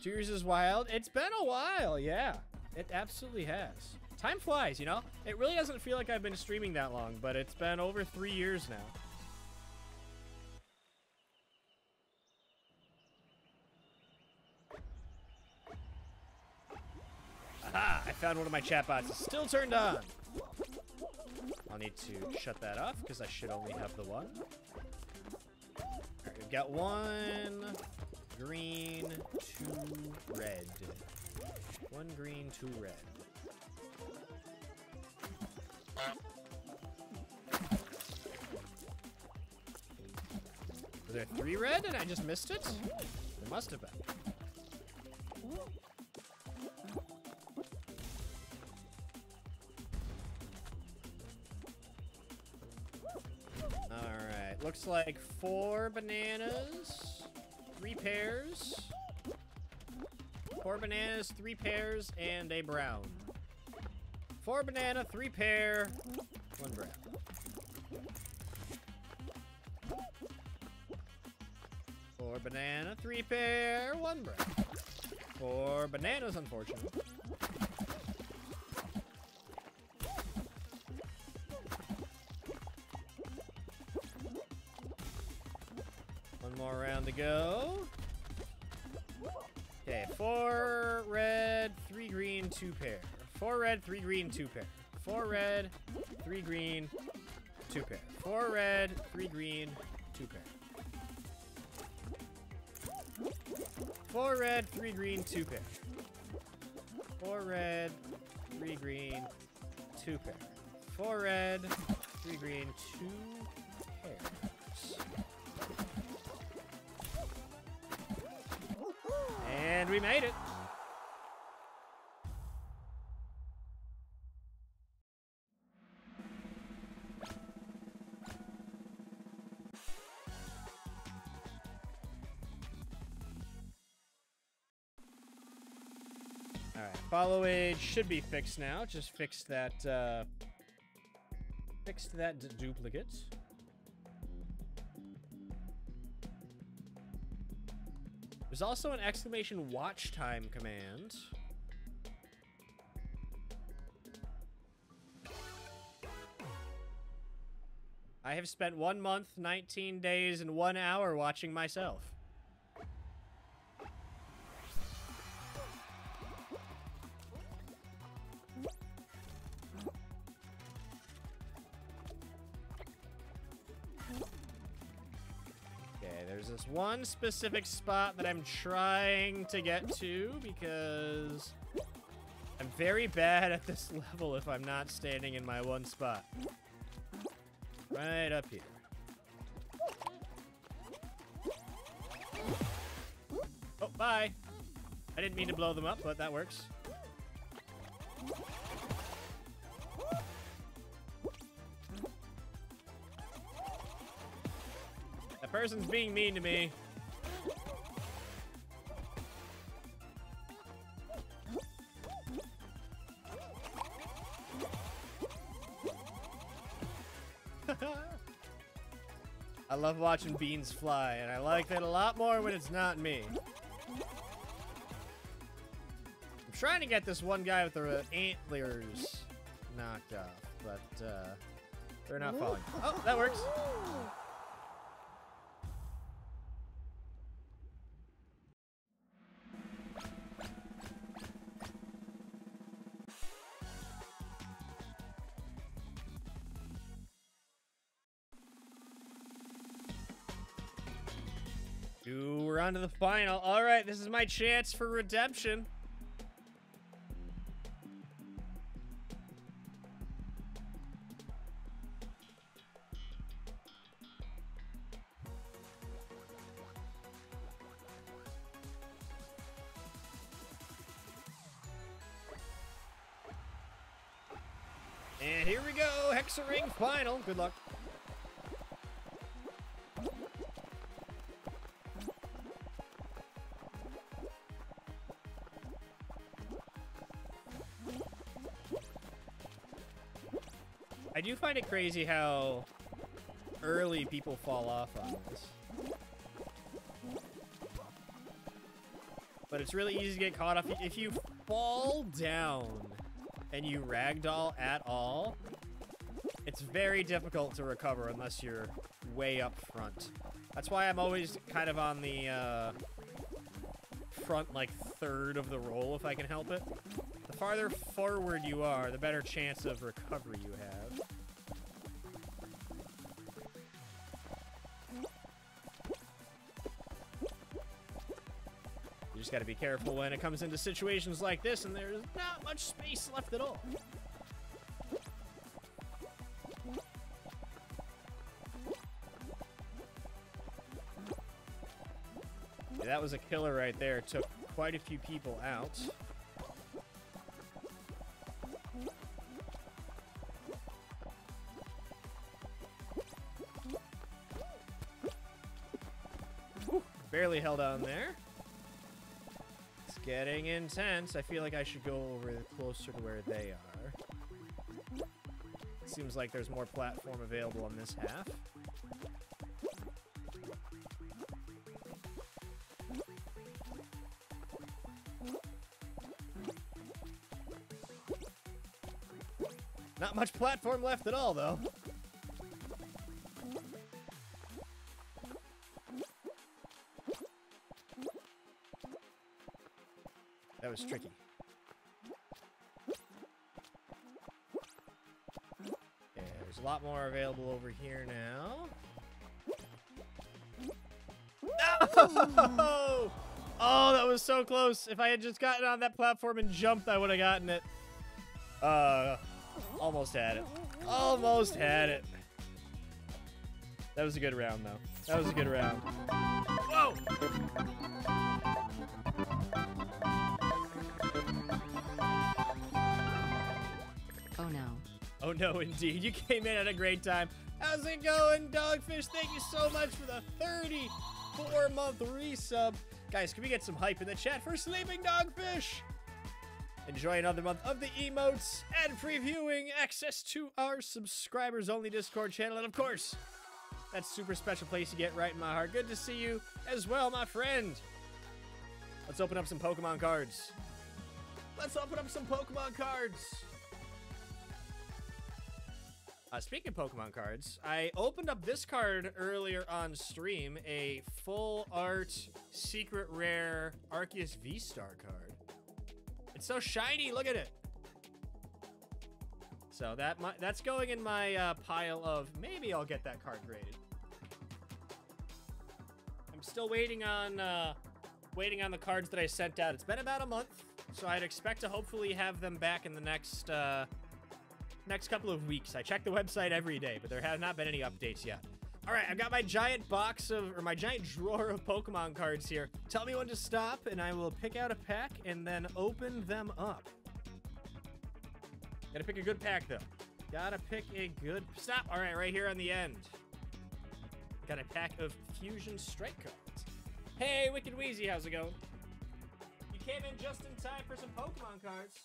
2 years is wild. It's been a while, yeah. It absolutely has. Time flies, you know? It really doesn't feel like I've been streaming that long, but it's been over 3 years now. Aha! I found one of my chat bots. It's still turned on. I'll need to shut that off because I should only have the one. Alright, we've got 1 green, 2 red. 1 green, 2 red. Was there 3 red and I just missed it? There must have been. Looks like 4 bananas, 3 pears. 4 bananas, 3 pears, and a brown. 4 banana, 3 pear, 1 brown. 4 banana, 3 pear, 1 brown. 4 bananas, unfortunately. More round to go. Okay, 4 red, 3 green, 2 pair. 4 red, 3 green, 2 pair. 4 red, 3 green, 2 pair. 4 red, 3 green, 2 pair. 4 red, 3 green, 2 pair. 4 red, 3 green, 2 pair. 4 red, 3 green, 2 pairs. And we made it. Alright, follow age should be fixed now. Just fixed that, duplicate. There's also an exclamation watch time command. I have spent 1 month, 19 days, and 1 hour watching myself. There's this one specific spot that I'm trying to get to because I'm very bad at this level if I'm not standing in my one spot. Right up here. Oh, bye. I didn't mean to blow them up, but that works. Person's being mean to me. I love watching beans fly, and I like that a lot more when it's not me. I'm trying to get this one guy with the antlers knocked off, but they're not falling. Oh, that works. Ooh, we're on to the final. All right, this is my chance for redemption. And here we go, Hexaring final. Good luck. I do find it crazy how early people fall off on this. But it's really easy to get caught up. If you fall down and you ragdoll at all, it's very difficult to recover unless you're way up front. That's why I'm always kind of on the front, like, third of the roll if I can help it. The farther forward you are, the better chance of recovery you have. You just gotta be careful when it comes into situations like this and there's not much space left at all. Yeah, that was a killer right there. It took quite a few people out. Barely held on there. It's getting intense. I feel like I should go over closer to where they are. Seems like there's more platform available on this half. Not much platform left at all, though. That was tricky. Okay, there's a lot more available over here now. No! Oh, that was so close. If I had just gotten on that platform and jumped, I would have gotten it. Almost had it. Almost had it. That was a good round, though. That was a good round. Whoa! Oh no. Oh no, indeed. You came in at a great time. How's it going, Dogfish? Thank you so much for the 34-month resub. Guys, can we get some hype in the chat for Sleeping Dogfish? Enjoy another month of the emotes and previewing, access to our subscribers-only Discord channel, and of course, that super special place you get right in my heart. Good to see you as well, my friend. Let's open up some Pokemon cards. Let's open up some Pokemon cards. Speaking of Pokemon cards, I opened up this card earlier on stream, a full art secret rare Arceus V-Star card. It's so shiny, look at it. So that's going in my pile of maybe I'll get that card graded. I'm still waiting on the cards that I sent out. It's been about a month, so I'd expect to hopefully have them back in the next couple of weeks. I check the website every day, but there have not been any updates yet. All right, I've got my giant my giant drawer of Pokemon cards here. Tell me when to stop, and I will pick out a pack and then open them up. Gotta pick a good pack, though. Gotta pick a good... Stop! All right, right here on the end. Got a pack of Fusion Strike cards. Hey, Wicked Wheezy, how's it going? You came in just in time for some Pokemon cards.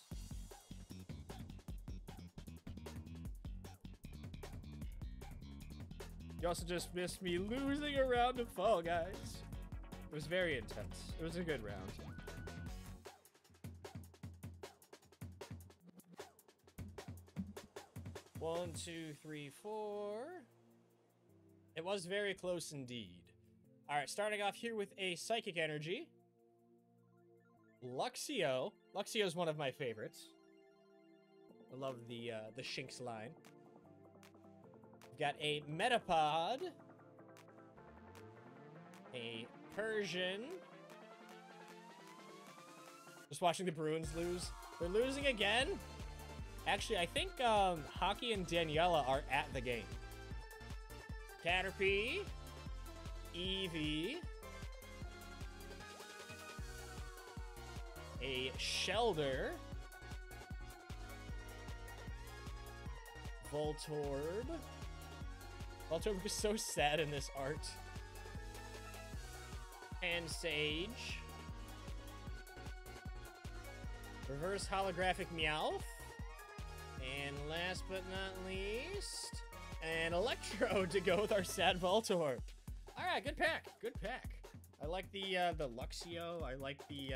You also just missed me losing a round of Fall Guys. It was very intense. It was a good round. One, two, three, four. It was very close indeed. All right, starting off here with a Psychic Energy. Luxio. Luxio is one of my favorites. I love the Shinx line. Got a Metapod, a Persian. Just watching the Bruins lose. They're losing again? Actually, I think Hockey and Daniela are at the game. Caterpie, Eevee, a Shelder, Voltorb. Voltorb was so sad in this art. And Sage. Reverse holographic Meowth. And last but not least, an Electro to go with our sad Voltorb. Alright, good pack. Good pack. I like the Luxio. I like the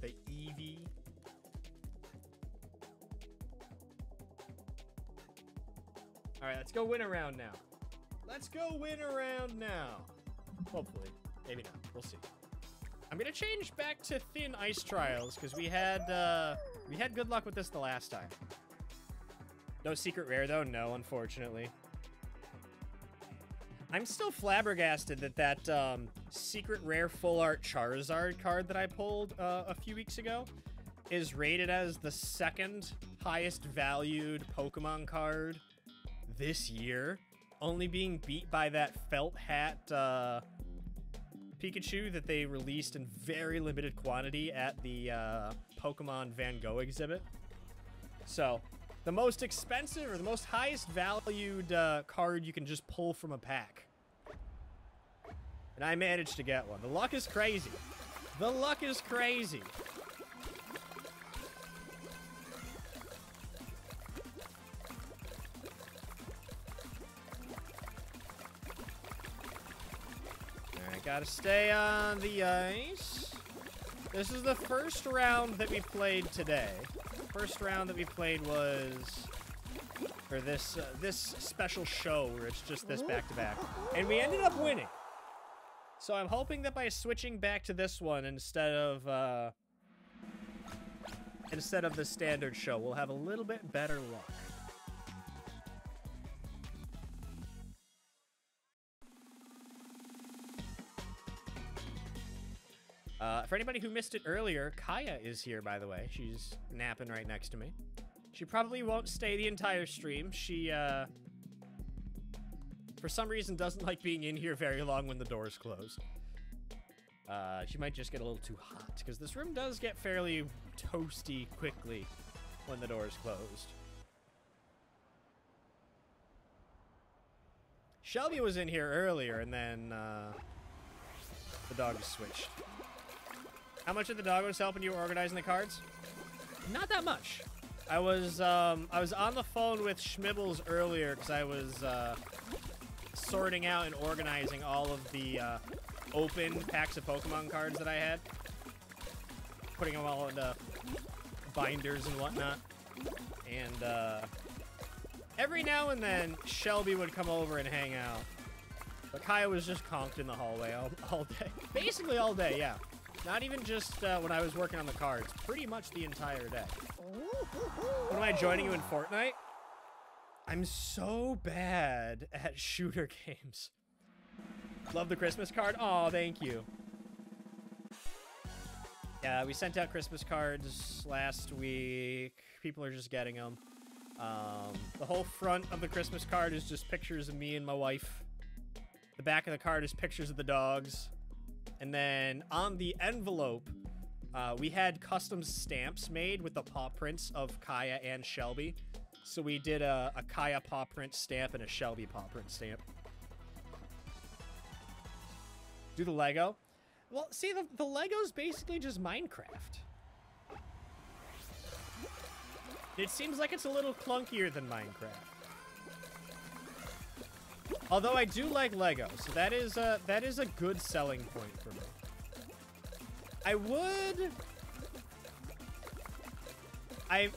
Eevee. Alright, let's go win around now. Let's go win around now. Hopefully. Maybe not. We'll see. I'm gonna change back to Thin Ice Trials, because we had good luck with this the last time. No secret rare, though? No, unfortunately. I'm still flabbergasted that secret rare full art Charizard card that I pulled a few weeks ago is rated as the second highest valued Pokemon card this year, only being beat by that felt hat Pikachu that they released in very limited quantity at the Pokemon Van Gogh exhibit. So, the most expensive or the most highest valued card you can just pull from a pack. And I managed to get one. The luck is crazy. The luck is crazy. Gotta stay on the ice. This is the first round that we played today. First round that we played was for this special show where it's just this back-to-back. And we ended up winning. So I'm hoping that by switching back to this one instead of instead of the standard show. We'll have a little bit better luck. For anybody who missed it earlier, Kaya is here, by the way. She's napping right next to me. She probably won't stay the entire stream. She, for some reason, doesn't like being in here very long when the door's closed. She might just get a little too hot, because this room does get fairly toasty quickly when the door's closed. Shelby was in here earlier, and then, the dog switched. How much of the dog was helping you organizing the cards? Not that much. I was on the phone with Schmibbles earlier because I was sorting out and organizing all of the open packs of Pokemon cards that I had, putting them all into binders and whatnot. And every now and then, Shelby would come over and hang out. But Kaya was just conked in the hallway all day. Basically all day, yeah. Not even just when I was working on the cards. Pretty much the entire day. When am I joining you in Fortnite? I'm so bad at shooter games. Love the Christmas card. Aw, thank you. Yeah, we sent out Christmas cards last week. People are just getting them. The whole front of the Christmas card is just pictures of me and my wife. The back of the card is pictures of the dogs. And then on the envelope, we had custom stamps made with the paw prints of Kaya and Shelby. So we did a Kaya paw print stamp and a Shelby paw print stamp. Do the Lego? Well, see, the Lego's basically just Minecraft. It seems like it's a little clunkier than Minecraft. Although I do like Lego, so that is a good selling point for me. I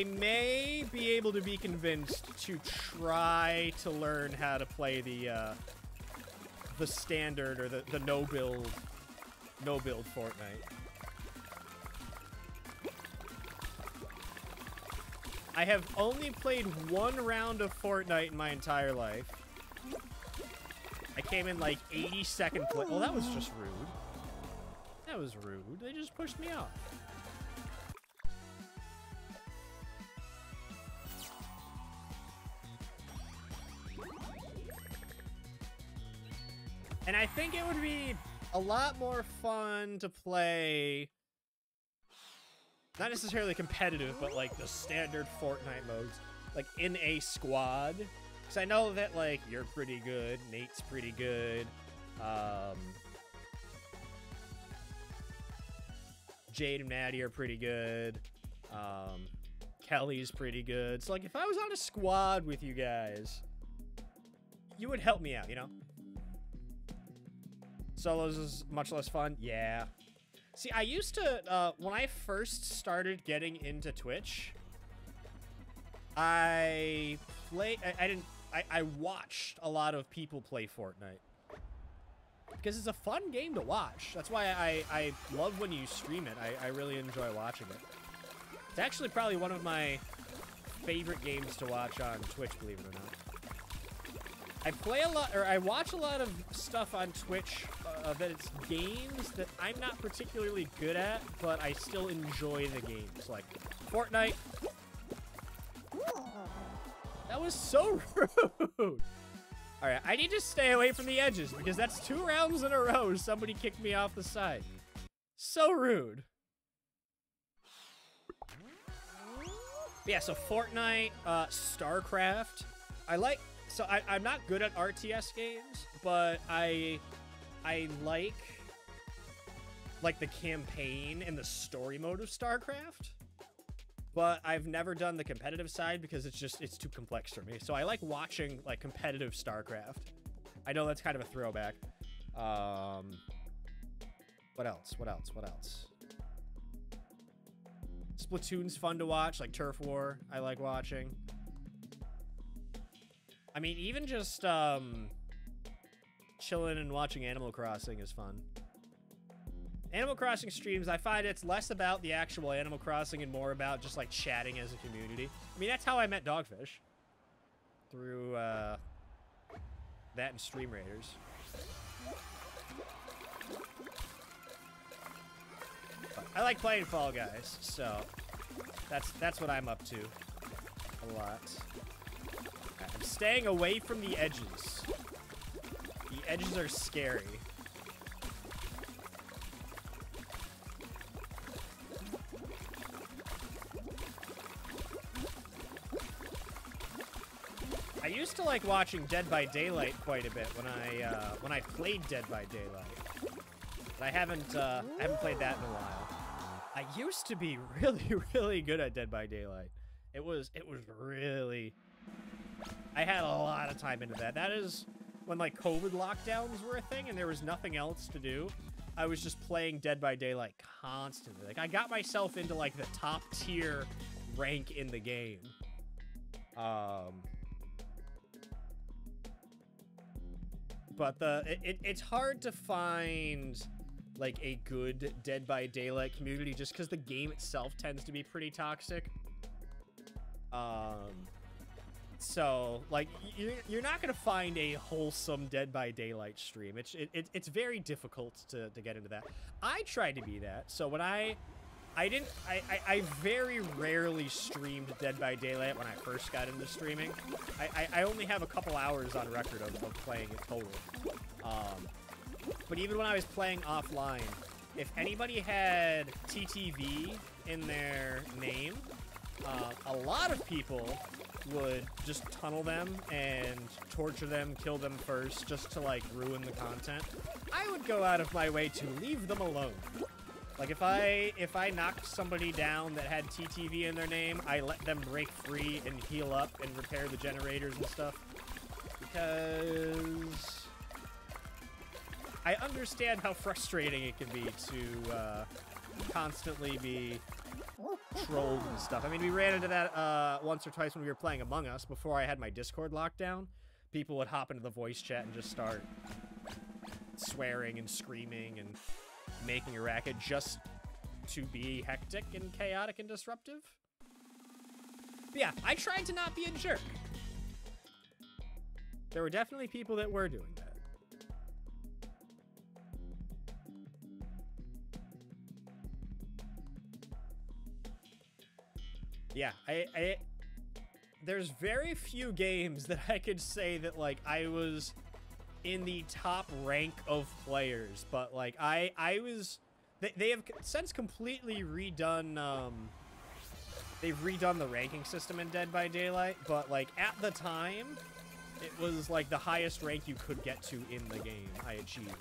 may be able to be convinced to try to learn how to play the standard or the no build Fortnite. I have only played one round of Fortnite in my entire life. I came in like 82nd place. Well, that was just rude. That was rude. They just pushed me off. And I think it would be a lot more fun to play, not necessarily competitive, but like the standard Fortnite modes, like in a squad. Because I know that, like, you're pretty good, Nate's pretty good, Jade and Maddie are pretty good, Kelly's pretty good. So, like, if I was on a squad with you guys, you would help me out, you know? Solos is much less fun? Yeah. See, I used to, when I first started getting into Twitch, I watched a lot of people play Fortnite. Because it's a fun game to watch. That's why I love when you stream it. I really enjoy watching it. It's actually probably one of my favorite games to watch on Twitch, believe it or not. I play a lot, or I watch a lot of stuff on Twitch that it's games that I'm not particularly good at, but I still enjoy the games. Like Fortnite. That was so rude. All right, I need to stay away from the edges because that's 2 rounds in a row. Somebody kicked me off the side. So rude. Yeah, so Fortnite, StarCraft. I'm not good at RTS games, but I like the campaign and the story mode of StarCraft. But I've never done the competitive side because it's too complex for me. So I like watching like competitive StarCraft. I know that's kind of a throwback. What else? Splatoon's fun to watch, like Turf War, I like watching. I mean, even just chilling and watching Animal Crossing is fun. Animal Crossing streams, I find it's less about the actual Animal Crossing and more about just, like, chatting as a community. I mean, that's how I met Dogfish. Through, that and Stream Raiders. But I like playing Fall Guys, so that's what I'm up to a lot. Right, I'm staying away from the edges. The edges are scary. I used to like watching Dead by Daylight quite a bit when I played Dead by Daylight. But I haven't played that in a while. I used to be really good at Dead by Daylight. It was really, I had a lot of time into that. That is when like COVID lockdowns were a thing and there was nothing else to do. I was just playing Dead by Daylight constantly. Like I got myself into like the top tier rank in the game. But it's hard to find like a good Dead by Daylight community just because the game itself tends to be pretty toxic. So like you're not gonna find a wholesome Dead by Daylight stream. It's very difficult to get into that. I tried to be that. So when I very rarely streamed Dead by Daylight when I first got into streaming. I only have a couple hours on record of playing it total. But even when I was playing offline, if anybody had TTV in their name, a lot of people would just tunnel them and torture them, kill them first, just to like ruin the content. I would go out of my way to leave them alone. Like if I knocked somebody down that had TTV in their name, I let them break free and heal up and repair the generators and stuff. Because I understand how frustrating it can be to constantly be trolled and stuff. I mean, we ran into that once or twice when we were playing Among Us before I had my Discord locked down. People would hop into the voice chat and just start swearing and screaming and making a racket just to be hectic and chaotic and disruptive. But yeah, I tried to not be a jerk. There were definitely people that were doing that. Yeah, there's very few games that I could say that like I was in the top rank of players, but like I was, they have since completely redone, they've redone the ranking system in Dead by Daylight, but like at the time, it was like the highest rank you could get to in the game I achieved.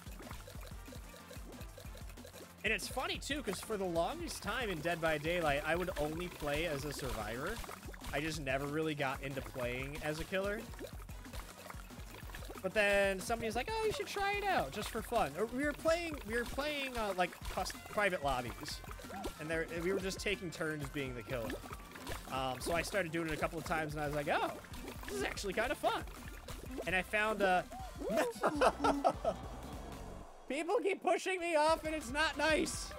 And it's funny too, because for the longest time in Dead by Daylight, I would only play as a survivor. I just never really got into playing as a killer. But then somebody's like, "Oh, you should try it out just for fun." Or we were playing like private lobbies, and we were just taking turns being the killer. So I started doing it a couple of times, and I was like, "Oh, this is actually kind of fun." And I found people keep pushing me off, and it's not nice.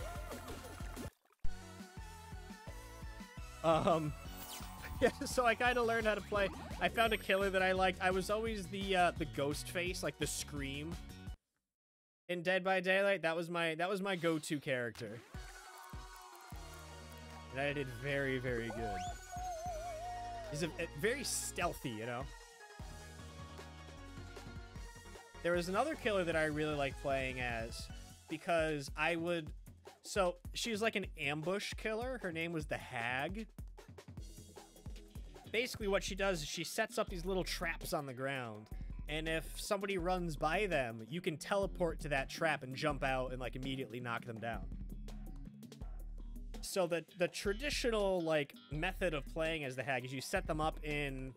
Yeah, so I kind of learned how to play. I found a killer that I liked. I was always the ghost face, like the Scream in Dead by Daylight. That was my go-to character. And I did very, very good. He's very stealthy, you know? There was another killer that I really liked playing as because I would... So, she was like an ambush killer. Her name was the Hag. Basically, what she does is she sets up these little traps on the ground. And if somebody runs by them, you can teleport to that trap and jump out and like immediately knock them down. So the traditional like method of playing as the Hag is you set them up in...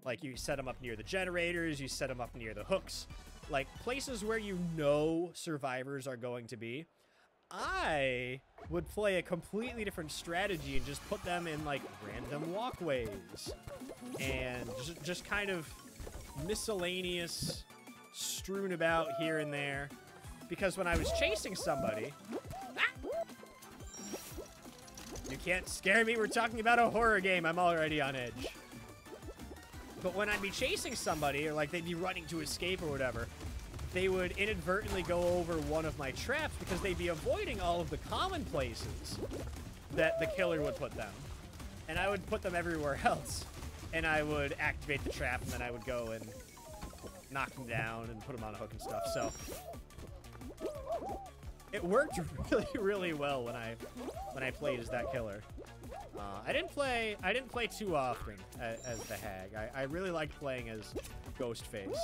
Like, you set them up near the generators, you set them up near the hooks. Like, places where you know survivors are going to be. I would play a completely different strategy and just put them in, like, random walkways. And just kind of miscellaneous strewn about here and there. because when I was chasing somebody... You can't scare me. We're talking about a horror game. I'm already on edge. But when I'd be chasing somebody, or like they'd be running to escape or whatever, they would inadvertently go over one of my traps because they'd be avoiding all of the common places that the killer would put them. And I would put them everywhere else. And I would activate the trap, and then I would go and knock them down and put them on a hook and stuff. So it worked really, really well when I played as that killer. I didn't play too often as the Hag. I really liked playing as Ghostface.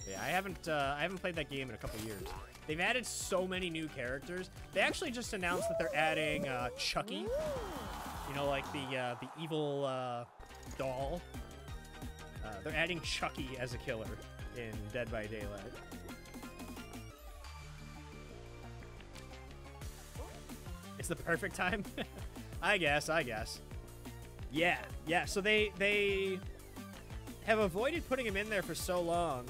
Yeah, I haven't played that game in a couple years. They've added so many new characters. They actually just announced that they're adding Chucky. You know, like the evil doll. They're adding Chucky as a killer in Dead by Daylight. It's the perfect time. I guess. Yeah. So they have avoided putting him in there for so long.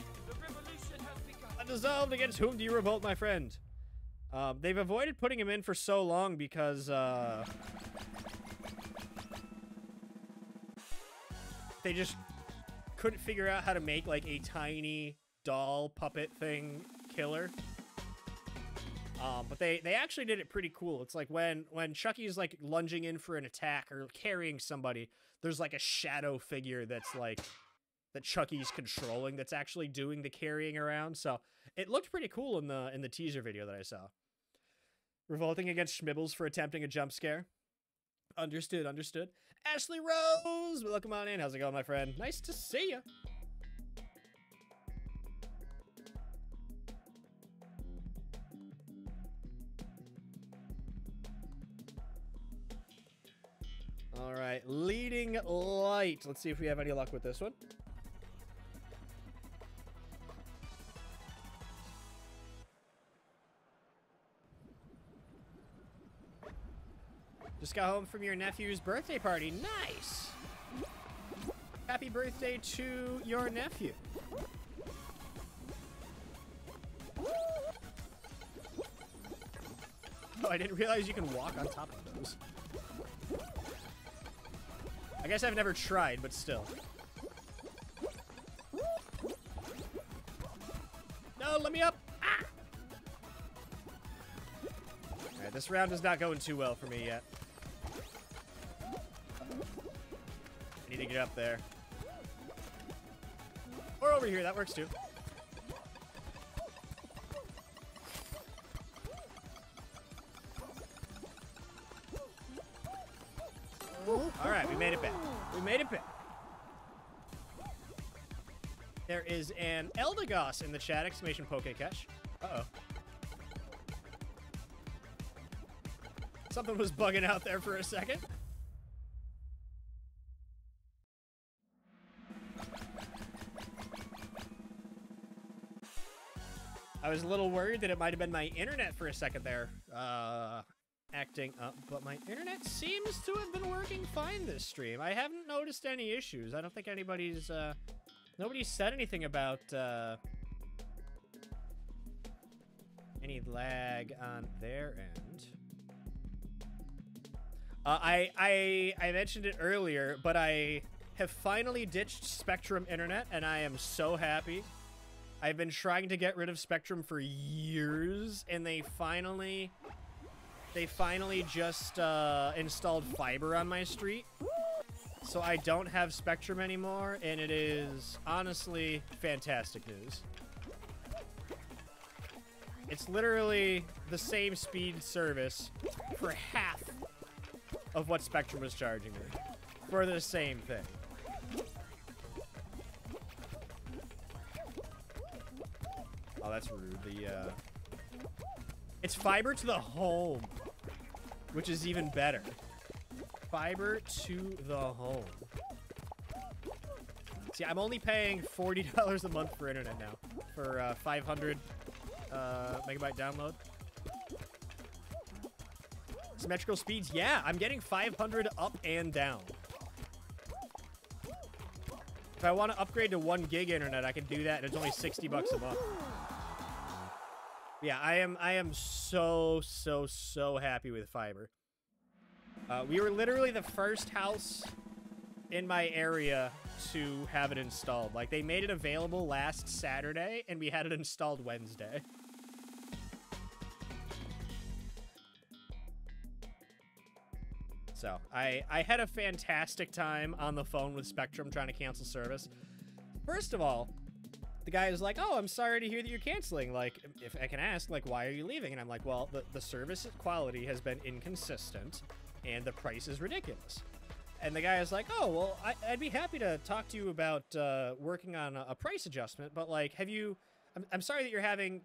Undesolved, against whom do you revolt, my friend? They've avoided putting him in for so long because they just couldn't figure out how to make like a tiny doll puppet thing killer. But they actually did it pretty cool. It's like when Chucky's like lunging in for an attack or carrying somebody, there's like a shadow figure that's like that Chucky's controlling that's actually doing the carrying around. So it looked pretty cool in the teaser video that I saw. Revolting against Schmibbles for attempting a jump scare. Understood. Ashley Rose, welcome on in. How's it going, my friend? Nice to see you. All right, leading light. Let's see if we have any luck with this one. Just got home from your nephew's birthday party. Nice. Happy birthday to your nephew. Oh, I didn't realize you can walk on top of those. I guess I've never tried, but still. No, let me up. Ah! All right, this round is not going too well for me yet. I need to get up there. Or over here, that works too. All right, we made it back. There is an Eldegoss in the chat, exclamation Pokekesh. Uh-oh. Something was bugging out there for a second. I was a little worried that it might have been my internet for a second there, acting up, but my internet seems to have been working fine this stream. I haven't noticed any issues. I don't think anybody's, nobody said anything about, any lag on their end. I mentioned it earlier, but I have finally ditched Spectrum internet, and I am so happy. I've been trying to get rid of Spectrum for years, and they finally just installed fiber on my street. So I don't have Spectrum anymore, and it is honestly fantastic news. It's literally the same speed service for half of what Spectrum was charging me for the same thing. Oh, that's rude. It's fiber to the home, which is even better. Fiber to the home. See, I'm only paying $40 a month for internet now for 500 megabyte download. Symmetrical speeds, yeah, I'm getting 500 up and down. If I want to upgrade to 1 gig internet, I can do that, and it's only 60 bucks a month. Yeah, I am so happy with fiber. We were literally the first house in my area to have it installed. Like, they made it available last Saturday, and we had it installed Wednesday. So, I had a fantastic time on the phone with Spectrum trying to cancel service. First of all, the guy is like, oh, I'm sorry to hear that you're canceling. Like, if I can ask, like, why are you leaving? And I'm like, well, the service quality has been inconsistent, and the price is ridiculous. And the guy is like, oh, well, I'd be happy to talk to you about working on a price adjustment, but, like, have you... I'm sorry that you're having,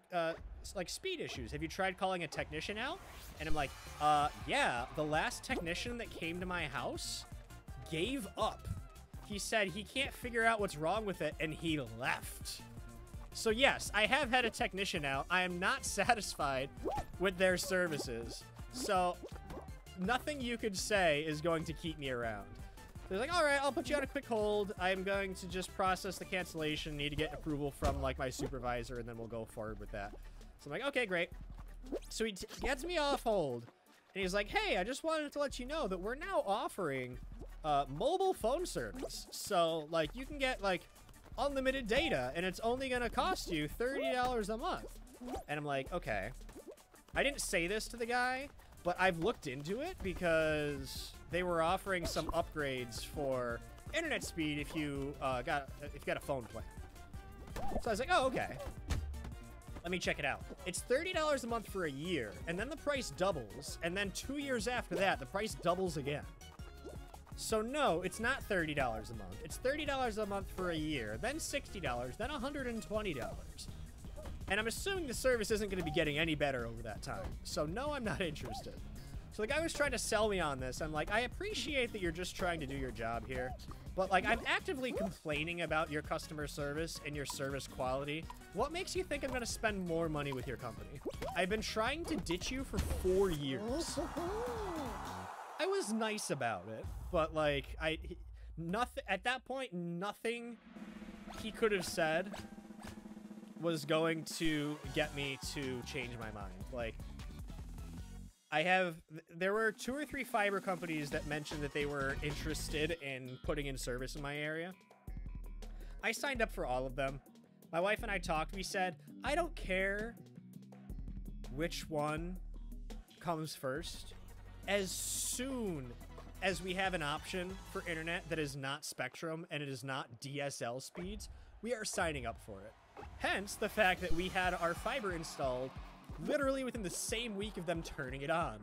like, speed issues. Have you tried calling a technician out? And I'm like, yeah, the last technician that came to my house gave up. He said he can't figure out what's wrong with it, and he left. So, yes, I have had a technician out. I am not satisfied with their services. So, nothing you could say is going to keep me around. They're like, all right, I'll put you on a quick hold. I'm going to just process the cancellation. Need to get approval from, like, my supervisor, and then we'll go forward with that. So I'm like, okay, great. So he gets me off hold, and he's like, hey, I just wanted to let you know that we're now offering mobile phone service. So, like, you can get, like, unlimited data, and it's only going to cost you $30 a month. And I'm like, okay. I didn't say this to the guy, but I've looked into it because they were offering some upgrades for internet speed if you got a phone plan. So I was like, oh, okay. Let me check it out. It's $30 a month for a year, and then the price doubles, and then 2 years after that, the price doubles again. So no, it's not $30 a month. It's $30 a month for a year, then $60, then $120. And I'm assuming the service isn't going to be getting any better over that time. So no, I'm not interested. So the guy was trying to sell me on this. I'm like, I appreciate that you're just trying to do your job here, but, like, I'm actively complaining about your customer service and your service quality. What makes you think I'm going to spend more money with your company? I've been trying to ditch you for 4 years. I was nice about it, but, like, nothing at that point, nothing he could have said was going to get me to change my mind. Like, there were 2 or 3 fiber companies that mentioned that they were interested in putting in service in my area. I signed up for all of them. My wife and I talked. We said, I don't care which one comes first. As soon as we have an option for internet that is not Spectrum and it is not DSL speeds, we are signing up for it. Hence the fact that we had our fiber installed literally within the same week of them turning it on.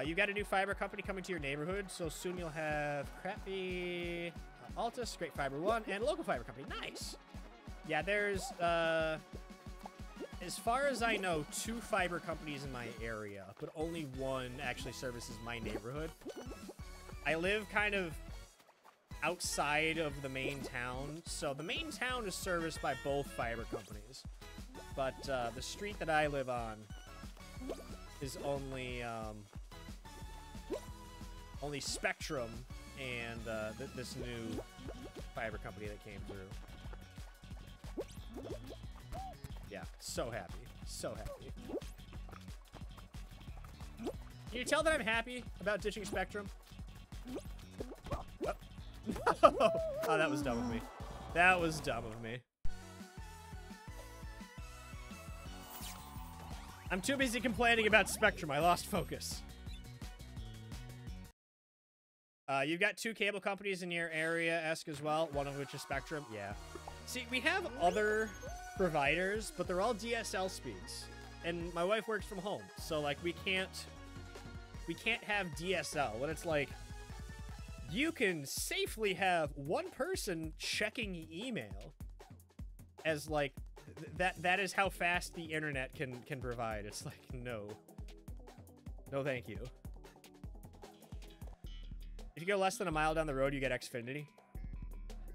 You got a new fiber company coming to your neighborhood, so soon you'll have Crappy, Altus, Great Fiber One, and a local fiber company. Nice. Yeah, there's, as far as I know, 2 fiber companies in my area, but only one actually services my neighborhood. I live kind of outside of the main town, so the main town is serviced by both fiber companies, but the street that I live on is only Spectrum and this new fiber company that came through. Yeah, so happy, so happy. Can you tell that I'm happy about ditching Spectrum? Oh, that was dumb of me. That was dumb of me. I'm too busy complaining about Spectrum. I lost focus. You've got 2 cable companies in your area-esque as well, one of which is Spectrum. Yeah. See, we have other providers, but they're all DSL speeds. And my wife works from home, so, like, we can't have DSL. When it's like, you can safely have one person checking email as, like, that is how fast the internet can provide. It's like, no. No, thank you. If you go less than a mile down the road, you get Xfinity.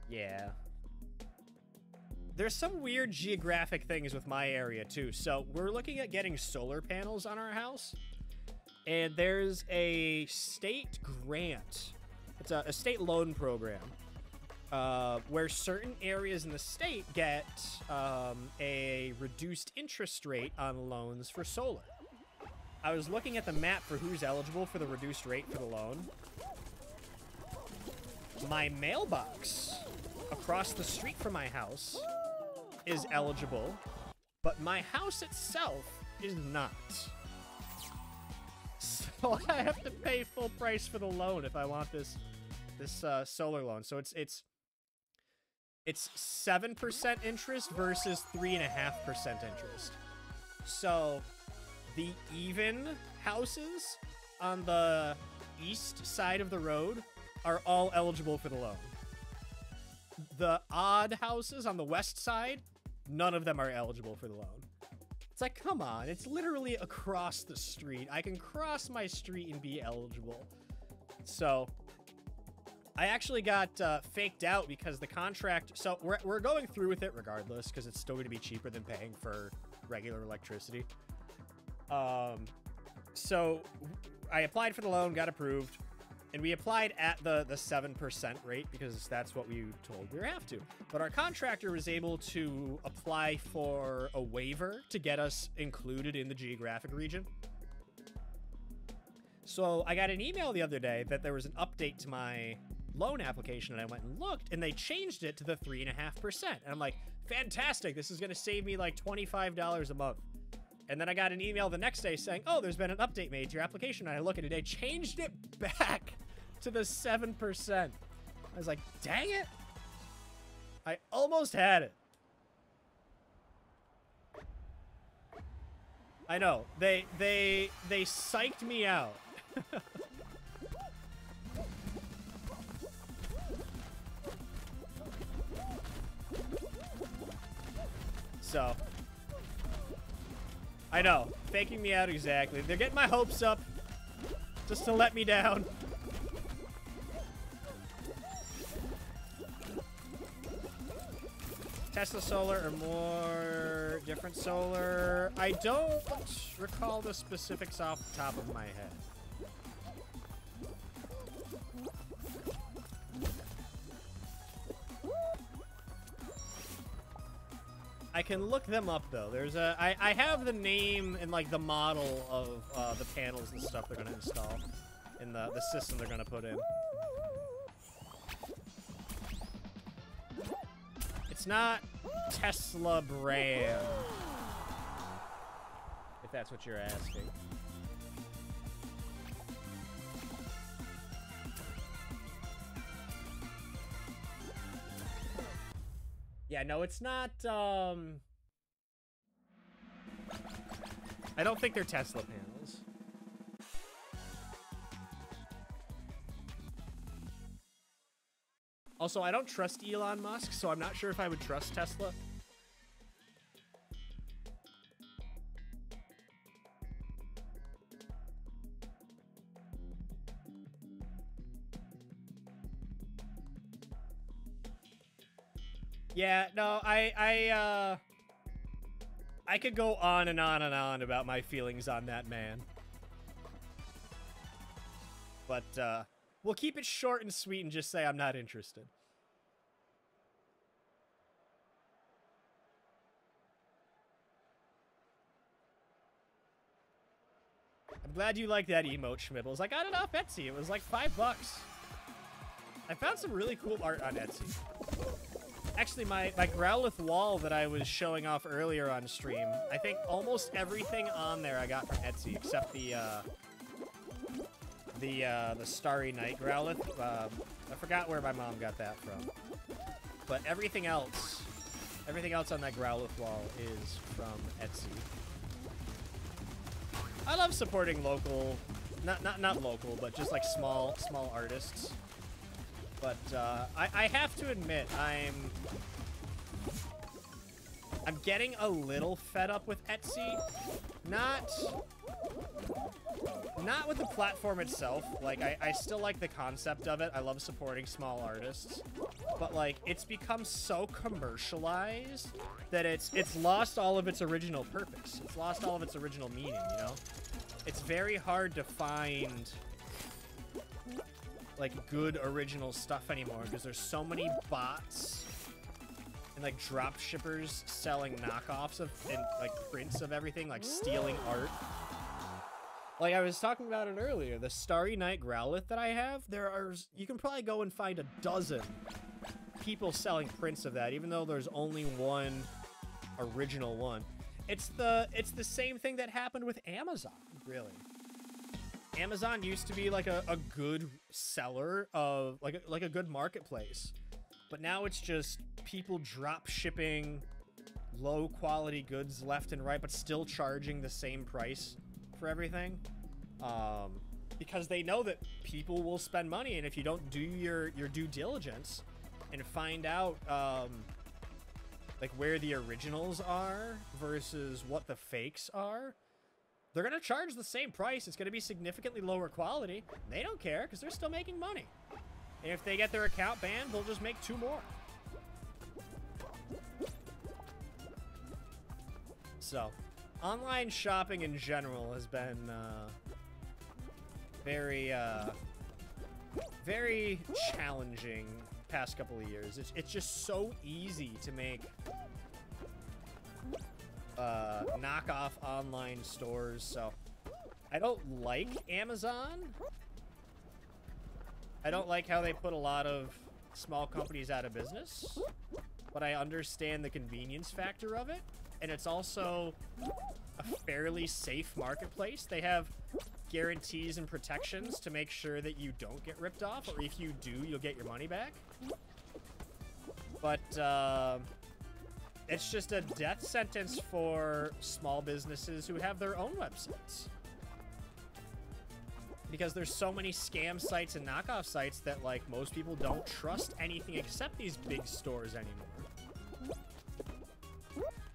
Yeah. There's some weird geographic things with my area, too. So we're looking at getting solar panels on our house. And there's a state grant It's a state loan program where certain areas in the state get a reduced interest rate on loans for solar. I was looking at the map for who's eligible for the reduced rate for the loan. My mailbox across the street from my house is eligible, but my house itself is not. So I have to pay full price for the loan if I want this solar loan. So it's 7% interest versus 3.5% interest. So the even houses on the east side of the road are all eligible for the loan. The odd houses on the west side, none of them are eligible for the loan. It's like, come on, it's literally across the street. I can cross my street and be eligible. So I actually got faked out because the contract, so we're going through with it regardless because it's still going to be cheaper than paying for regular electricity. So I applied for the loan, got approved, and we applied at the 7% rate because that's what we told we have to. But our contractor was able to apply for a waiver to get us included in the geographic region. So I got an email the other day that there was an update to my loan application, and I went and looked, and they changed it to the 3.5%. And I'm like, fantastic, this is going to save me like $25 a month. And then I got an email the next day saying, oh, there's been an update made to your application. And I look at it, they changed it back to the 7%. I was like, dang it. I almost had it. I know. They psyched me out. So I know, faking me out exactly. They're getting my hopes up just to let me down. Tesla Solar or more different solar? I don't recall the specifics off the top of my head. I can look them up though. There's a I have the name and like the model of the panels and stuff they're gonna install in the system they're gonna put in. It's not Tesla brand, if that's what you're asking. Yeah, no, it's not, I don't think they're Tesla panels. Also, I don't trust Elon Musk, so I'm not sure if I would trust Tesla. Yeah, no, I could go on and on and on about my feelings on that man. But, we'll keep it short and sweet and just say I'm not interested. I'm glad you like that emote, Schmibbles. I got it off Etsy. It was like $5. I found some really cool art on Etsy. Actually, my Growlithe wall that I was showing off earlier on stream, I think almost everything on there I got from Etsy except the Starry Night Growlithe. I forgot where my mom got that from. But everything else on that Growlithe wall is from Etsy. I love supporting local, not local, but just like small artists. But I have to admit, I'm getting a little fed up with Etsy. Not with the platform itself. Like, I still like the concept of it. I love supporting small artists. But, like, it's become so commercialized that it's lost all of its original purpose. It's lost all of its original meaning, you know? It's very hard to find like good original stuff anymore because there's so many bots and like drop shippers selling knockoffs of and like prints of everything, like stealing art. Like I was talking about it earlier, the Starry Night Growlithe that I have, you can probably go and find a dozen people selling prints of that, even though there's only one original one. It's the same thing that happened with Amazon, really. Amazon used to be like a good seller of like a good marketplace, but now it's just people drop shipping low quality goods left and right, but still charging the same price for everything, because they know that people will spend money, and if you don't do your due diligence and find out like where the originals are versus what the fakes are, they're gonna charge the same price. It's gonna be significantly lower quality. They don't care because they're still making money. And if they get their account banned, they'll just make 2 more. So, online shopping in general has been very challenging past couple of years. It's just so easy to make knockoff online stores. So I don't like Amazon. I don't like how they put a lot of small companies out of business, but I understand the convenience factor of it. And it's also a fairly safe marketplace. They have guarantees and protections to make sure that you don't get ripped off, or if you do, you'll get your money back. But it's just a death sentence for small businesses who have their own websites. Because there's so many scam sites and knockoff sites that, like, most people don't trust anything except these big stores anymore.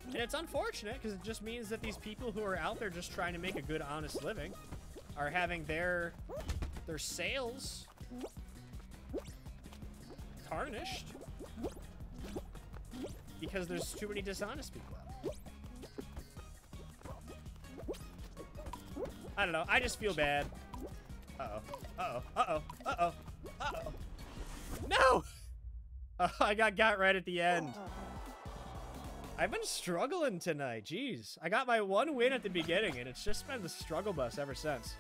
And it's unfortunate because it just means that these people who are out there just trying to make a good, honest living are having their sales tarnished because there's too many dishonest people out there. I don't know. I just feel bad. Uh-oh. Uh-oh. Uh-oh. Uh-oh. Uh-oh. No! I got right at the end. I've been struggling tonight. Jeez. I got my 1 win at the beginning, and it's just been the struggle bus ever since.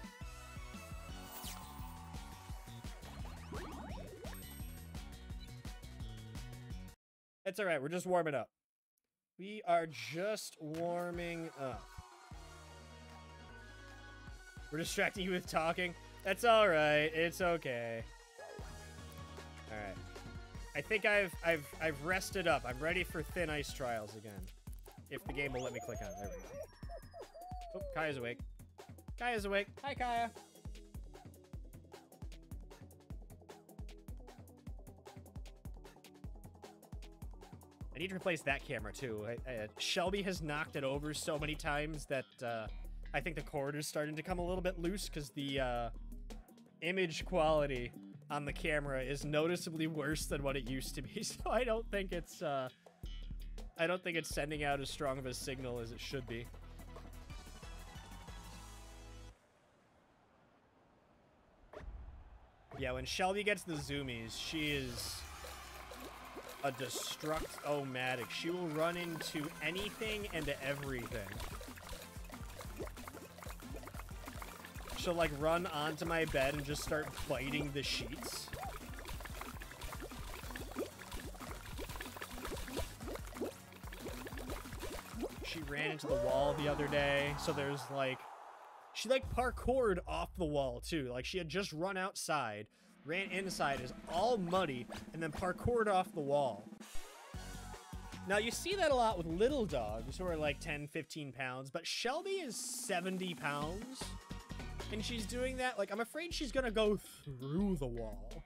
It's alright. We're just warming up. We are just warming up. We're distracting you with talking. That's alright. It's okay. Alright. I think I've rested up. I'm ready for Thin Ice Trials again. If the game will let me click on it. There we go. Oh, Kaya's awake. Kaya's awake. Hi, Kaya. I need to replace that camera, too. Shelby has knocked it over so many times that I think the cord is starting to come a little bit loose because the image quality on the camera is noticeably worse than what it used to be. So I don't think it's sending out as strong of a signal as it should be. Yeah, when Shelby gets the zoomies, she is a destruct-o-matic. She will run into anything and everything. She'll, like, run onto my bed and just start biting the sheets. She ran into the wall the other day, so there's, like... She, like, parkoured off the wall, too. Like, she had just run outside, ran inside, is all muddy, and then parkoured off the wall. Now, you see that a lot with little dogs who are, like, 10, 15 pounds, but Shelby is 70 pounds. And she's doing that, like, I'm afraid she's gonna go through the wall.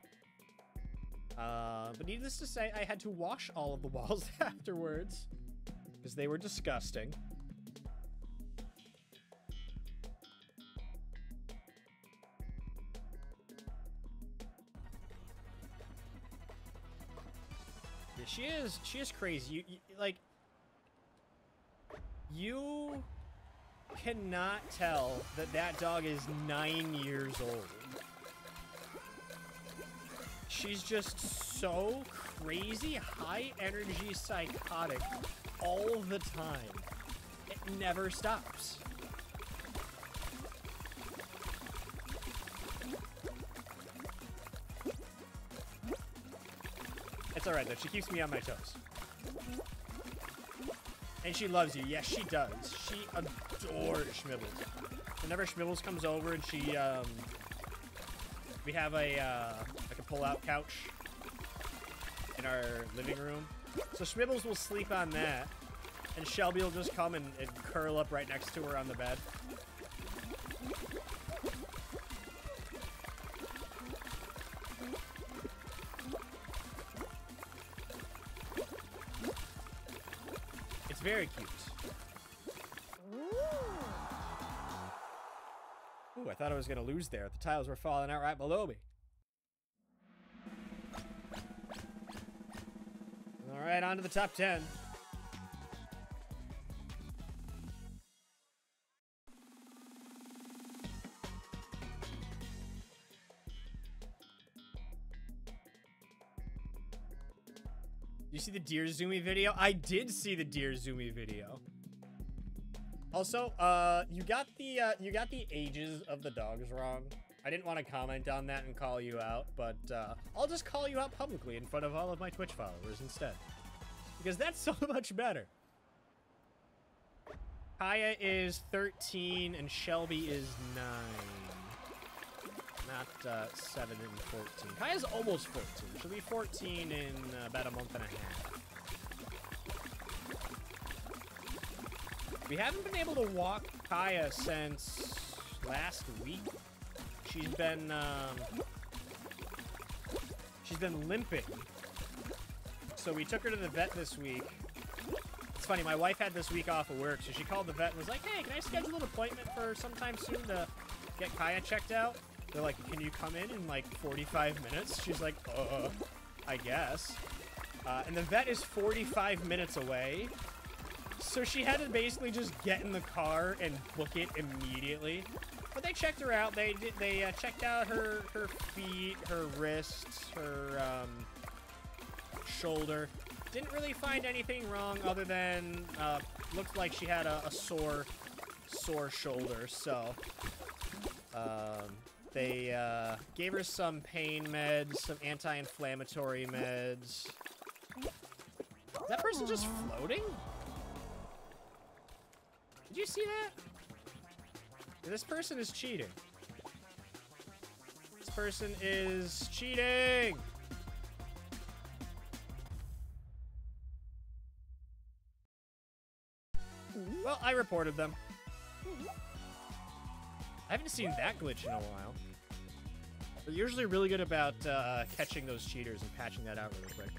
But needless to say, I had to wash all of the walls afterwards. Because they were disgusting. Yeah, she is crazy. You cannot tell that that dog is 9 years old. She's just so crazy, high energy, psychotic all the time. It never stops. It's alright though, she keeps me on my toes. And she loves you. Yes, she does. She adores Schmibbles. Whenever Schmibbles comes over and she, we have a, like a pull-out couch in our living room. So Schmibbles will sleep on that, and Shelby will just come and curl up right next to her on the bed. It's very cute. Ooh, I thought I was going to lose there. The tiles were falling out right below me. All right, on to the top 10. You see the Dear Zoomy video? I did see the Dear Zoomy video. Also, you got the ages of the dogs wrong. I didn't want to comment on that and call you out, but I'll just call you out publicly in front of all of my Twitch followers instead. Because that's so much better. Kaya is 13 and Shelby is 9. Not 7 and 14. Kaya's almost 14. She'll be 14 in about a month and a half. We haven't been able to walk Kaya since last week. She's been limping. So we took her to the vet this week. It's funny, my wife had this week off of work, so she called the vet and was like, hey, can I schedule an appointment for sometime soon to get Kaya checked out? They're like, can you come in like 45 minutes? She's like, I guess. And the vet is 45 minutes away. So she had to basically just get in the car and book it immediately. But they checked her out. They checked out her feet, her wrists, her shoulder. Didn't really find anything wrong other than looked like she had a sore shoulder. So they gave her some pain meds, some anti-inflammatory meds. Is that person just floating? Did you see that? This person is cheating. This person is cheating! Well, I reported them. I haven't seen that glitch in a while. They're usually really good about catching those cheaters and patching that out really quick.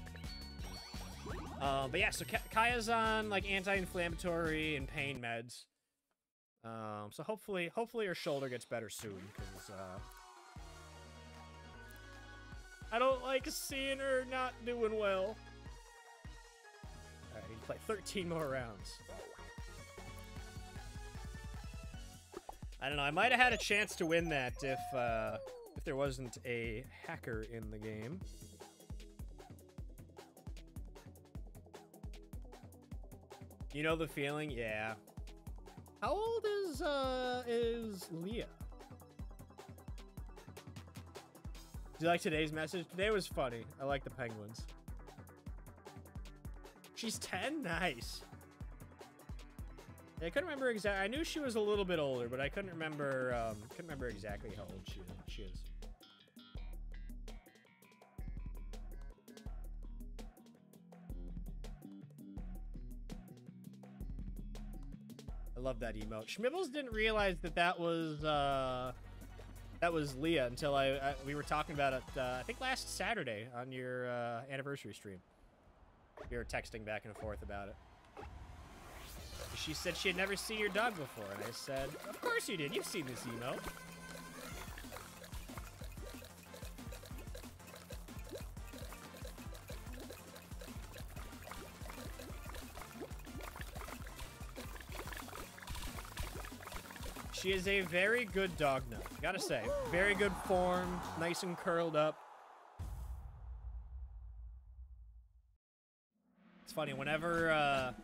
But yeah, so Kaya's on like anti-inflammatory and pain meds. So hopefully her shoulder gets better soon, because I don't like seeing her not doing well. Alright, I need to play 13 more rounds. I don't know, I might have had a chance to win that if there wasn't a hacker in the game. You know the feeling? Yeah. How old is Leah? Do you like today's message? Today was funny. I like the penguins. She's 10? Nice. Yeah, I couldn't remember exactly. I knew she was a little bit older, but I couldn't remember exactly how old she is. I love that emote. Schmibbles didn't realize that was Leah until we were talking about it, I think last Saturday on your anniversary stream. We were texting back and forth about it. She said she had never seen your dog before, and I said, of course you did. You've seen this emote. She is a very good dog nut. Gotta say, very good form, nice and curled up. funny. Whenever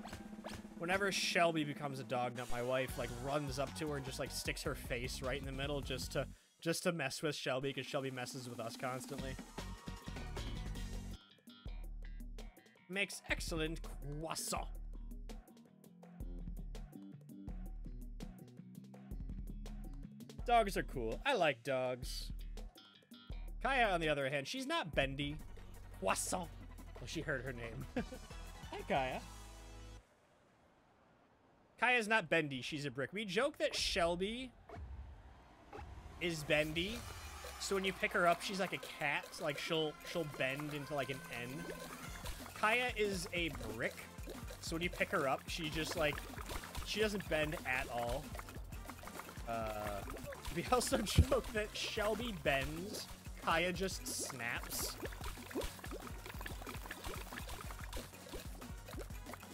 Shelby becomes a dog nut, my wife like runs up to her and just like sticks her face right in the middle just to mess with Shelby, because Shelby messes with us constantly. Makes excellent croissant. Dogs are cool. I like dogs. Kaya, on the other hand, she's not bendy. Croissant. Well, she heard her name. Hi, Kaya. Kaya's not bendy. She's a brick. We joke that Shelby is bendy. So when you pick her up, she's like a cat. Like she'll bend into like an N. Kaya is a brick. So when you pick her up, she just like, she doesn't bend at all. We also joke that Shelby bends, Kaya just snaps.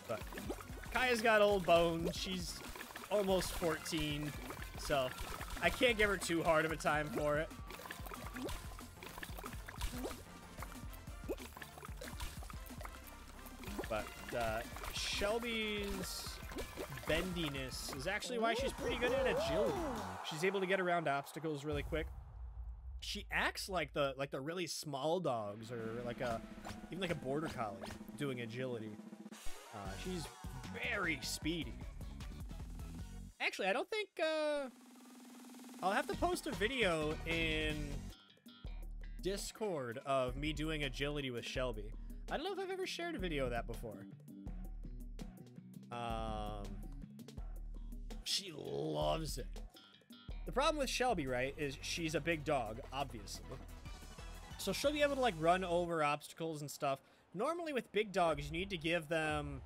But Kaya's got old bones. She's almost 14, so I can't give her too hard of a time for it. But Shelby's bendiness is actually why she's pretty good at agility. She's able to get around obstacles really quick. She acts like the really small dogs, or even like a border collie doing agility. She's very speedy. Actually, I don't think I'll have to post a video in Discord of me doing agility with Shelby. I don't know if I've ever shared a video of that before. She loves it. The problem with Shelby, right, is she's a big dog, obviously. So she'll be able to, like, run over obstacles and stuff. Normally with big dogs, you need to give them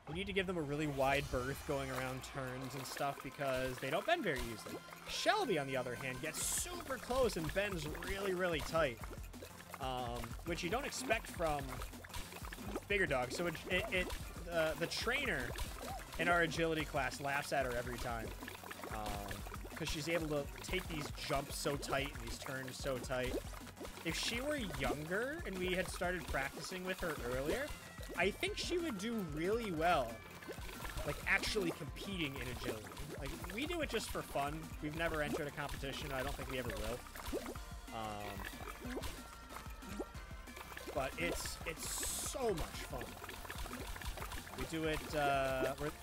a really wide berth going around turns and stuff, because they don't bend very easily. Shelby, on the other hand, gets super close and bends really, really tight. Which you don't expect from bigger dogs. So the trainer in our agility class laughs at her every time, because she's able to take these jumps so tight and these turns so tight. If she were younger and we had started practicing with her earlier, I think she would do really well, like actually competing in agility. Like, we do it just for fun. We've never entered a competition. I don't think we ever will. But it's so much fun. We do it,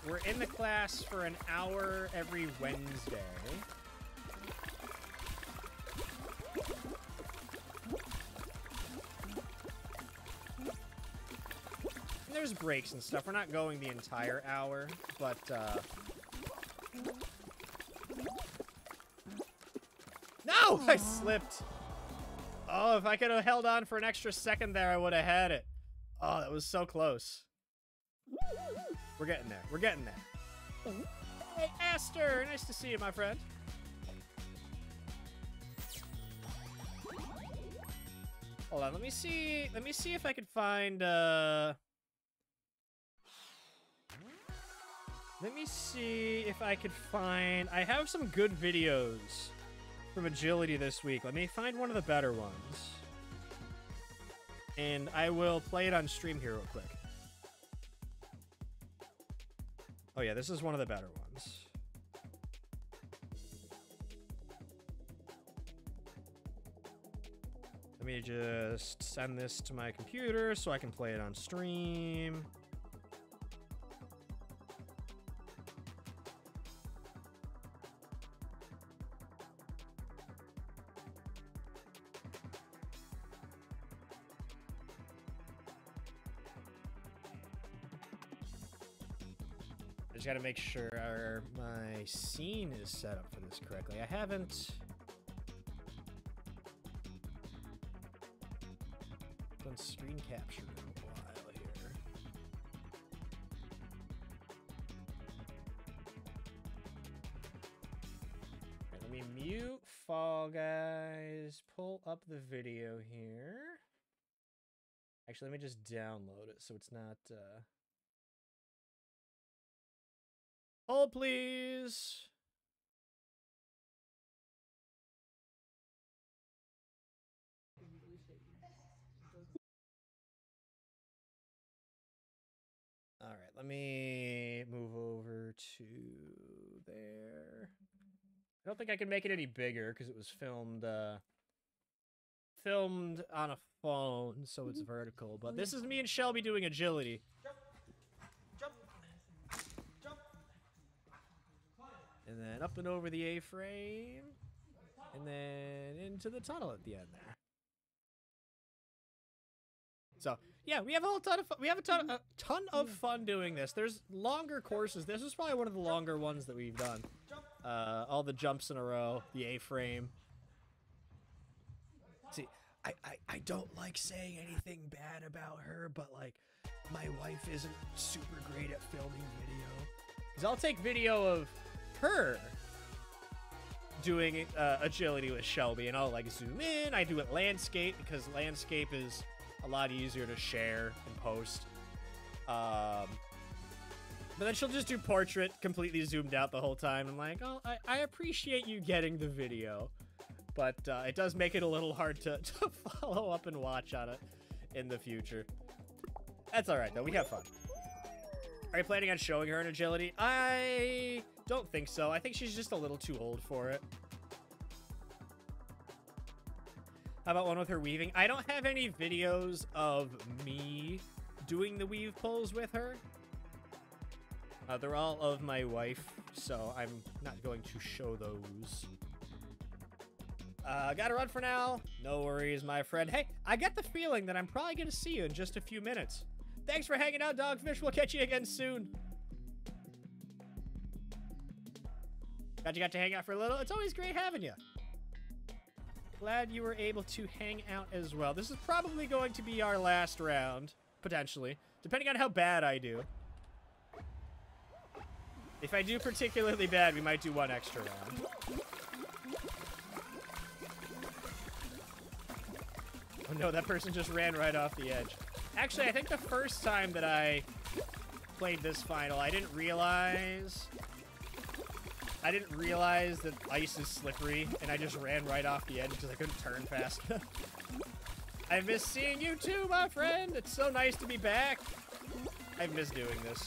we're in the class for an hour every Wednesday. And there's breaks and stuff. We're not going the entire hour, but, no! I slipped! Oh, if I could have held on for an extra second there, I would have had it. Oh, that was so close. We're getting there. We're getting there. Hey, Aster! Nice to see you, my friend. Hold on, let me see if I can find, let me see if I could find... I have some good videos from agility this week. Let me find one of the better ones. And I will play it on stream here real quick. Oh yeah, this is one of the better ones. Let me just send this to my computer so I can play it on stream. I just gotta make sure my scene is set up for this correctly. I haven't done screen capture in a while here. Alright, let me mute Fall Guys, pull up the video here. Actually, let me just download it so it's not, hold, please. let me move over to there. I don't think I can make it any bigger because it was filmed on a phone, so it's vertical. But this is me and Shelby doing agility. Jump. And then up and over the A-frame. And then into the tunnel at the end there. So, yeah, we have a ton of fun. We have a ton of fun doing this. There's longer courses. This is probably one of the longer ones that we've done. All the jumps in a row, the A-frame. See, I don't like saying anything bad about her, but, like, my wife isn't super great at filming video. Because I'll take video of her doing agility with Shelby, and I'll, like, zoom in. I do it landscape, because landscape is a lot easier to share and post. But then she'll just do portrait, completely zoomed out the whole time. I'm like, oh, I appreciate you getting the video. But it does make it a little hard to follow up and watch on it in the future. That's alright, though. We have fun. Are you planning on showing her an agility? I don't think so. I think she's just a little too old for it. How about one with her weaving? I don't have any videos of me doing the weave pulls with her. They're all of my wife, so I'm not going to show those. Gotta run for now. No worries, my friend. Hey, I get the feeling that I'm probably gonna see you in just a few minutes. Thanks for hanging out, Dogfish. We'll catch you again soon. Glad you got to hang out for a little. It's always great having you. Glad you were able to hang out as well. This is probably going to be our last round, potentially, depending on how bad I do. If I do particularly bad, we might do one extra round. Oh no, that person just ran right off the edge. Actually, I think the first time that I played this final, I didn't realize that ice is slippery, and I just ran right off the edge because I couldn't turn fast enough. I miss seeing you too, my friend. It's so nice to be back. I've missed doing this.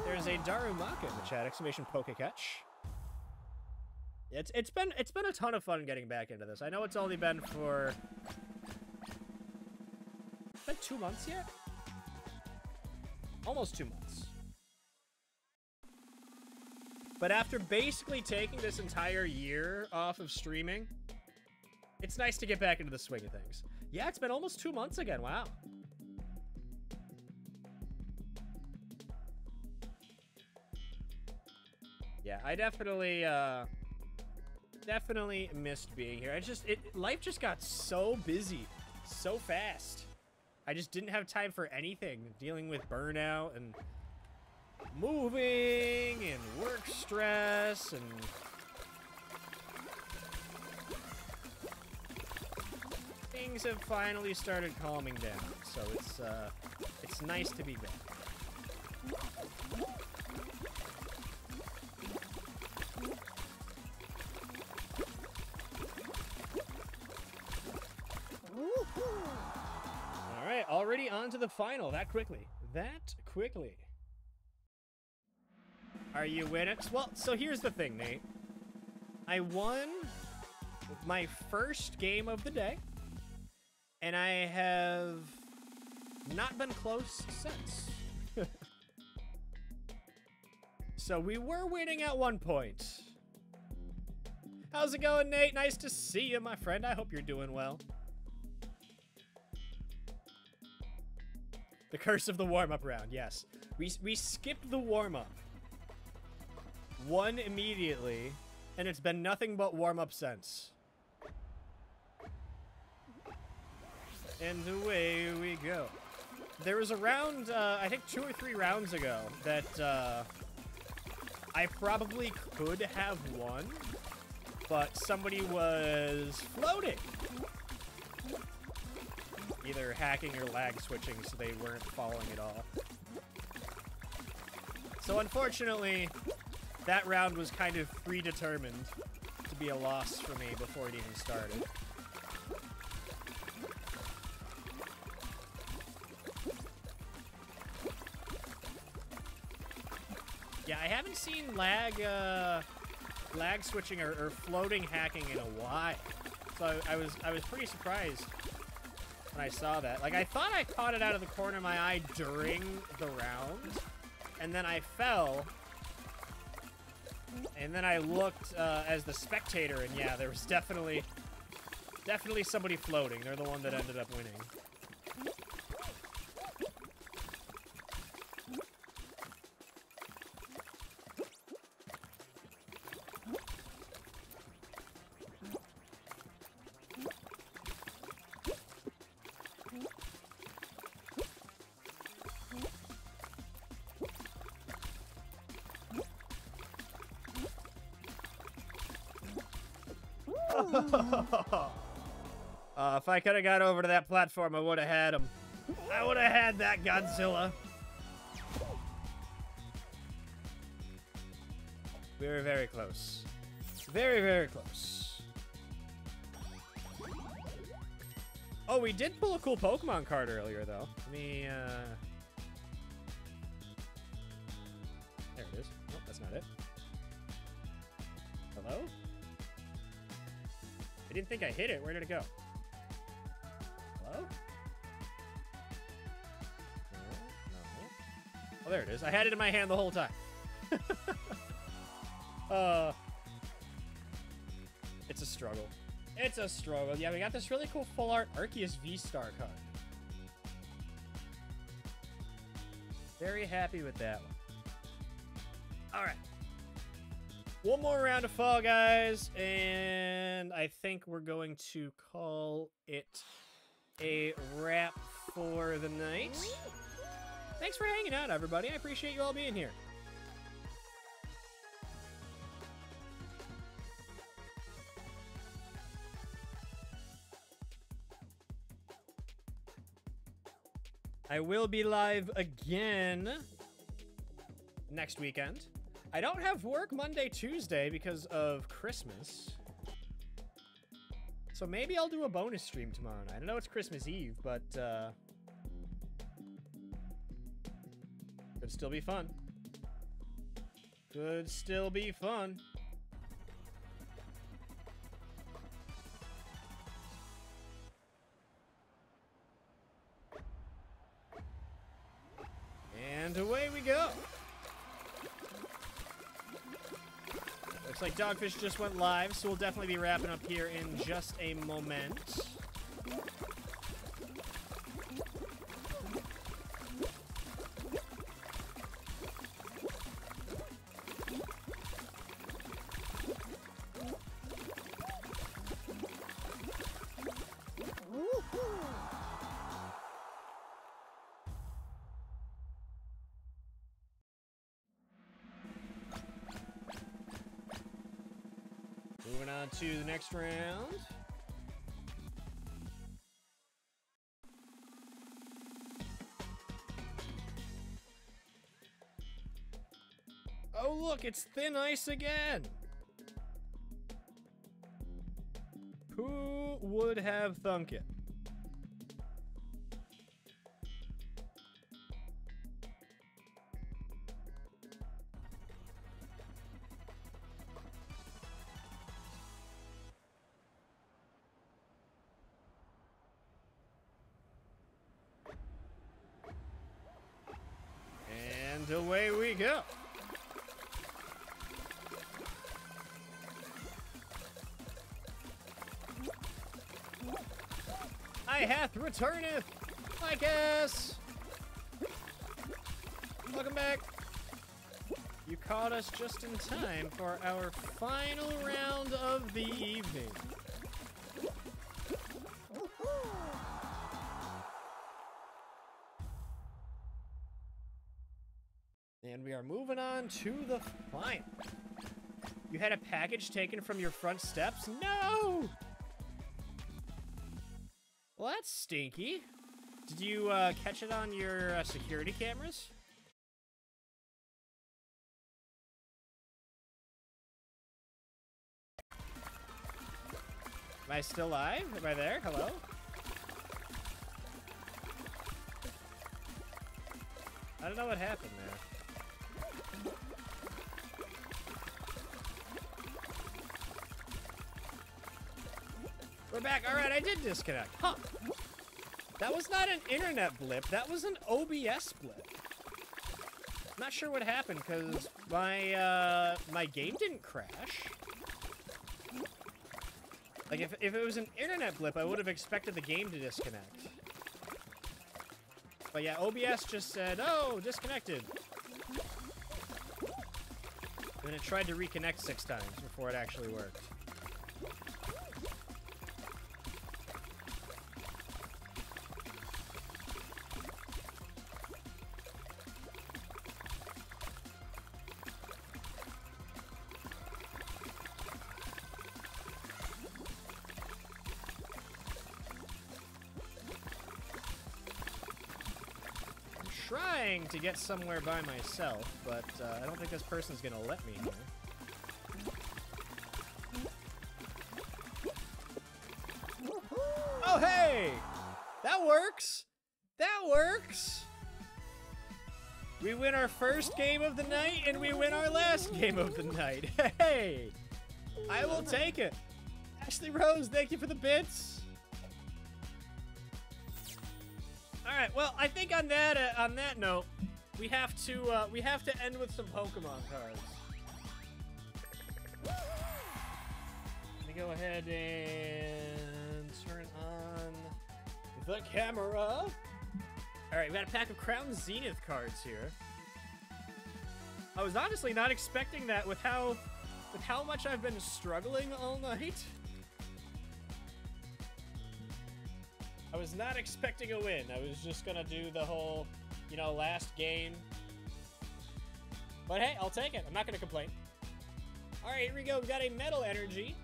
There's a Darumaka in the chat, exclamation Pokecatch. It's been a ton of fun getting back into this. I know it's only been for... It's been 2 months yet? Almost 2 months. But after basically taking this entire year off of streaming, it's nice to get back into the swing of things. Yeah, it's been almost 2 months again. Wow. Yeah, I definitely missed being here. Life just got so busy so fast. I just didn't have time for anything. Dealing with burnout and moving and work stress and things have finally started calming down. So it's nice to be back. Alright, already on to the final. That quickly. Are you winning? Well, so here's the thing, Nate. I won my first game of the day, and I have not been close since. So we were winning at one point. How's it going, Nate? Nice to see you, my friend. I hope you're doing well. The curse of the warm-up round, yes. We skipped the warm-up. Won immediately, and it's been nothing but warm-up since. And away we go. There was a round, I think 2 or 3 rounds ago, that I probably could have won, but somebody was floating. Either hacking or lag switching, so they weren't following at all. So unfortunately, that round was kind of predetermined to be a loss for me before it even started. Yeah, I haven't seen lag switching or floating hacking in a while. So I was pretty surprised when I saw that. Like, I thought I caught it out of the corner of my eye during the round, and then I fell, and then I looked as the spectator, and yeah, there was definitely somebody floating. They're the one that ended up winning. If I could have got over to that platform, I would have had him. I would have had that Godzilla. We were very close. Very, very close. Oh, we did pull a cool Pokemon card earlier, though. Let me, there it is. Nope, that's not it. Hello? I didn't think I hit it. Where did it go? Hello? No, no. Oh, there it is. I had it in my hand the whole time. It's a struggle. It's a struggle. Yeah, we got this really cool full art Arceus V-Star card. Very happy with that one. All right. One more round of Fall Guys, and I think we're going to call it a wrap for the night. Thanks for hanging out, everybody. I appreciate you all being here. I will be live again next weekend. I don't have work Monday, Tuesday because of Christmas. So maybe I'll do a bonus stream tomorrow night. I know it's Christmas Eve, but could still be fun. Could still be fun. And away we go. Looks like Dogfish just went live, so we'll definitely be wrapping up here in just a moment. Moving on to the next round. Oh, look, it's Thin Ice again. Who would have thunk it? And away we go. I hath returneth, I guess. Welcome back. You caught us just in time for our final round of the evening. And we are moving on to the final. You had a package taken from your front steps? No! Well, that's stinky. Did you catch it on your security cameras? Am I still live? Am I there? Hello? I don't know what happened there. We're back. All right, I did disconnect. Huh. That was not an internet blip. That was an OBS blip. I'm not sure what happened because my game didn't crash. Like, if it was an internet blip, I would have expected the game to disconnect. But yeah, OBS just said, oh, disconnected. And then it tried to reconnect 6 times before it actually worked. Trying to get somewhere by myself, but I don't think this person's gonna let me here. Oh, hey! That works! That works! We win our first game of the night, and we win our last game of the night. Hey! I will take it. Ashley Rose, thank you for the bits. All right. Well, I think on that note, we have to end with some Pokemon cards. Let me go ahead and turn on the camera. All right, we got a pack of Crown Zenith cards here. I was honestly not expecting that with how much I've been struggling all night. I was not expecting a win. I was just gonna do the whole, last game. But hey, I'll take it. I'm not gonna complain. All right, here we go. We got a Metal Energy,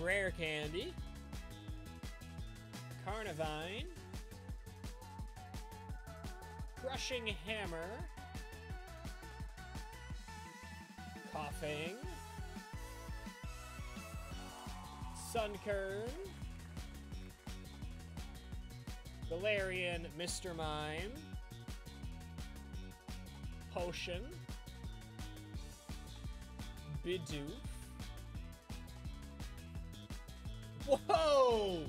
Rare Candy, Carnivine, Crushing Hammer, Coughing, Sunkern, Galarian Mr. Mime, Potion, Bidoof. Whoa!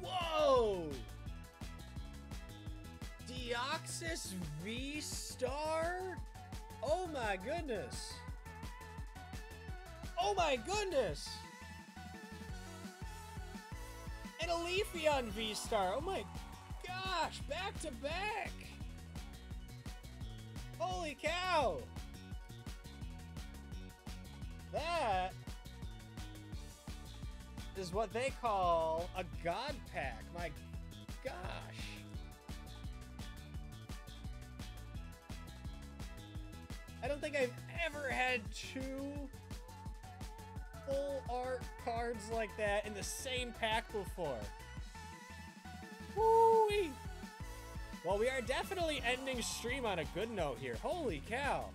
Whoa! Deoxys V-Star? Oh my goodness! Oh my goodness! And a Leafeon V-Star. Oh my gosh, back to back. Holy cow. That is what they call a God Pack. My gosh. I don't think I've ever had 2 full art cards like that in the same pack before. Woo-wee! Well, we are definitely ending stream on a good note here. Holy cow.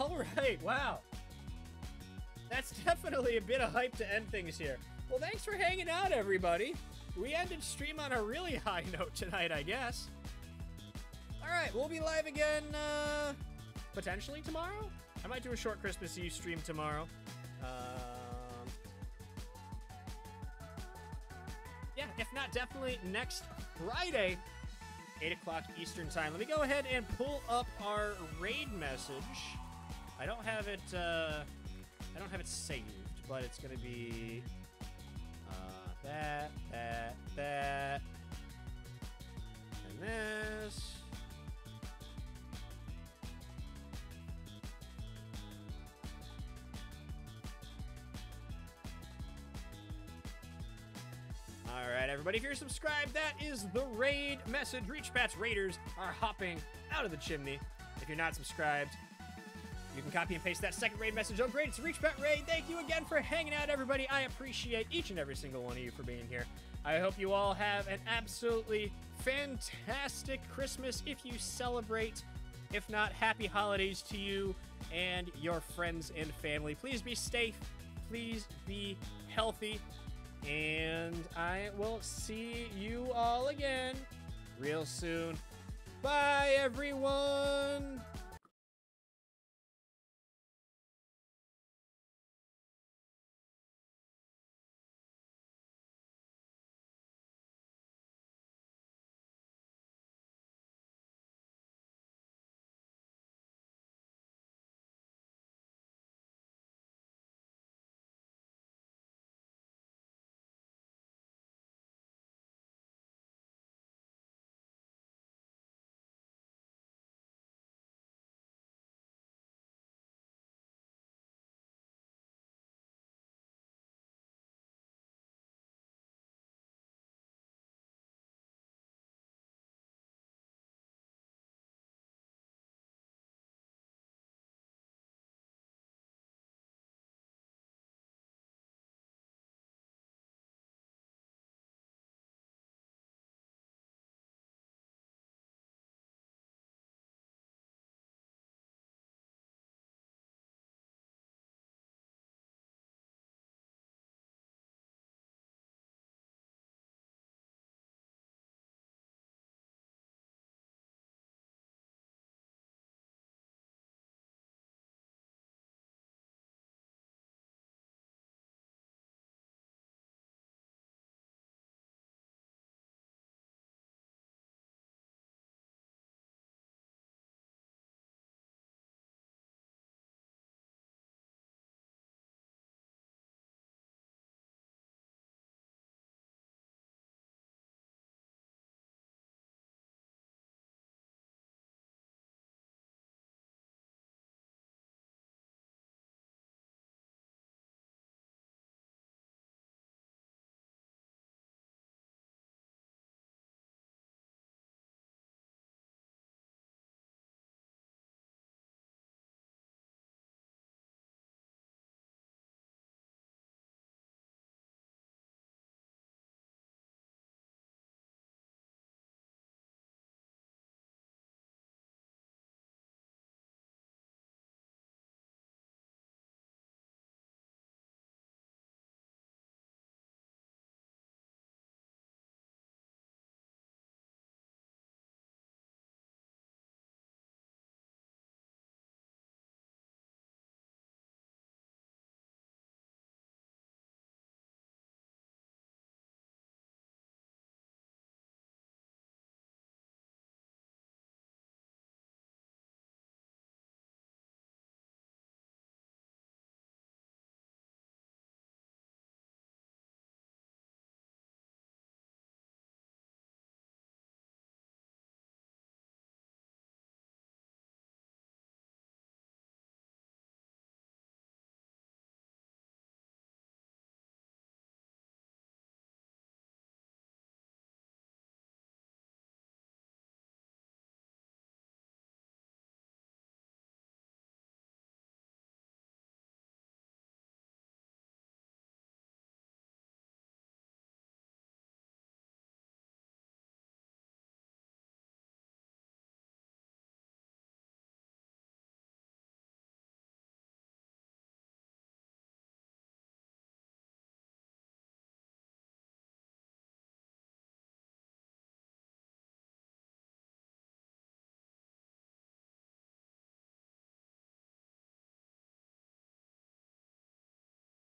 Alright, wow. That's definitely a bit of hype to end things here. Well, thanks for hanging out, everybody. We ended stream on a really high note tonight, I guess. Alright, we'll be live again, potentially tomorrow? I might do a short Christmas Eve stream tomorrow. Yeah, if not, definitely next Friday, 8 o'clock Eastern time. Let me go ahead and pull up our raid message. I don't have it saved, but it's gonna be that, and this. All right, everybody, if you're subscribed, that is the raid message. Reachbats Raiders are hopping out of the chimney. If you're not subscribed, you can copy and paste that second raid message. Oh, great, it's Reachbat Raid. Thank you again for hanging out, everybody. I appreciate each and every single one of you for being here. I hope you all have an absolutely fantastic Christmas if you celebrate. If not, happy holidays to you and your friends and family. Please be safe. Please be healthy. And I will see you all again real soon. Bye, everyone.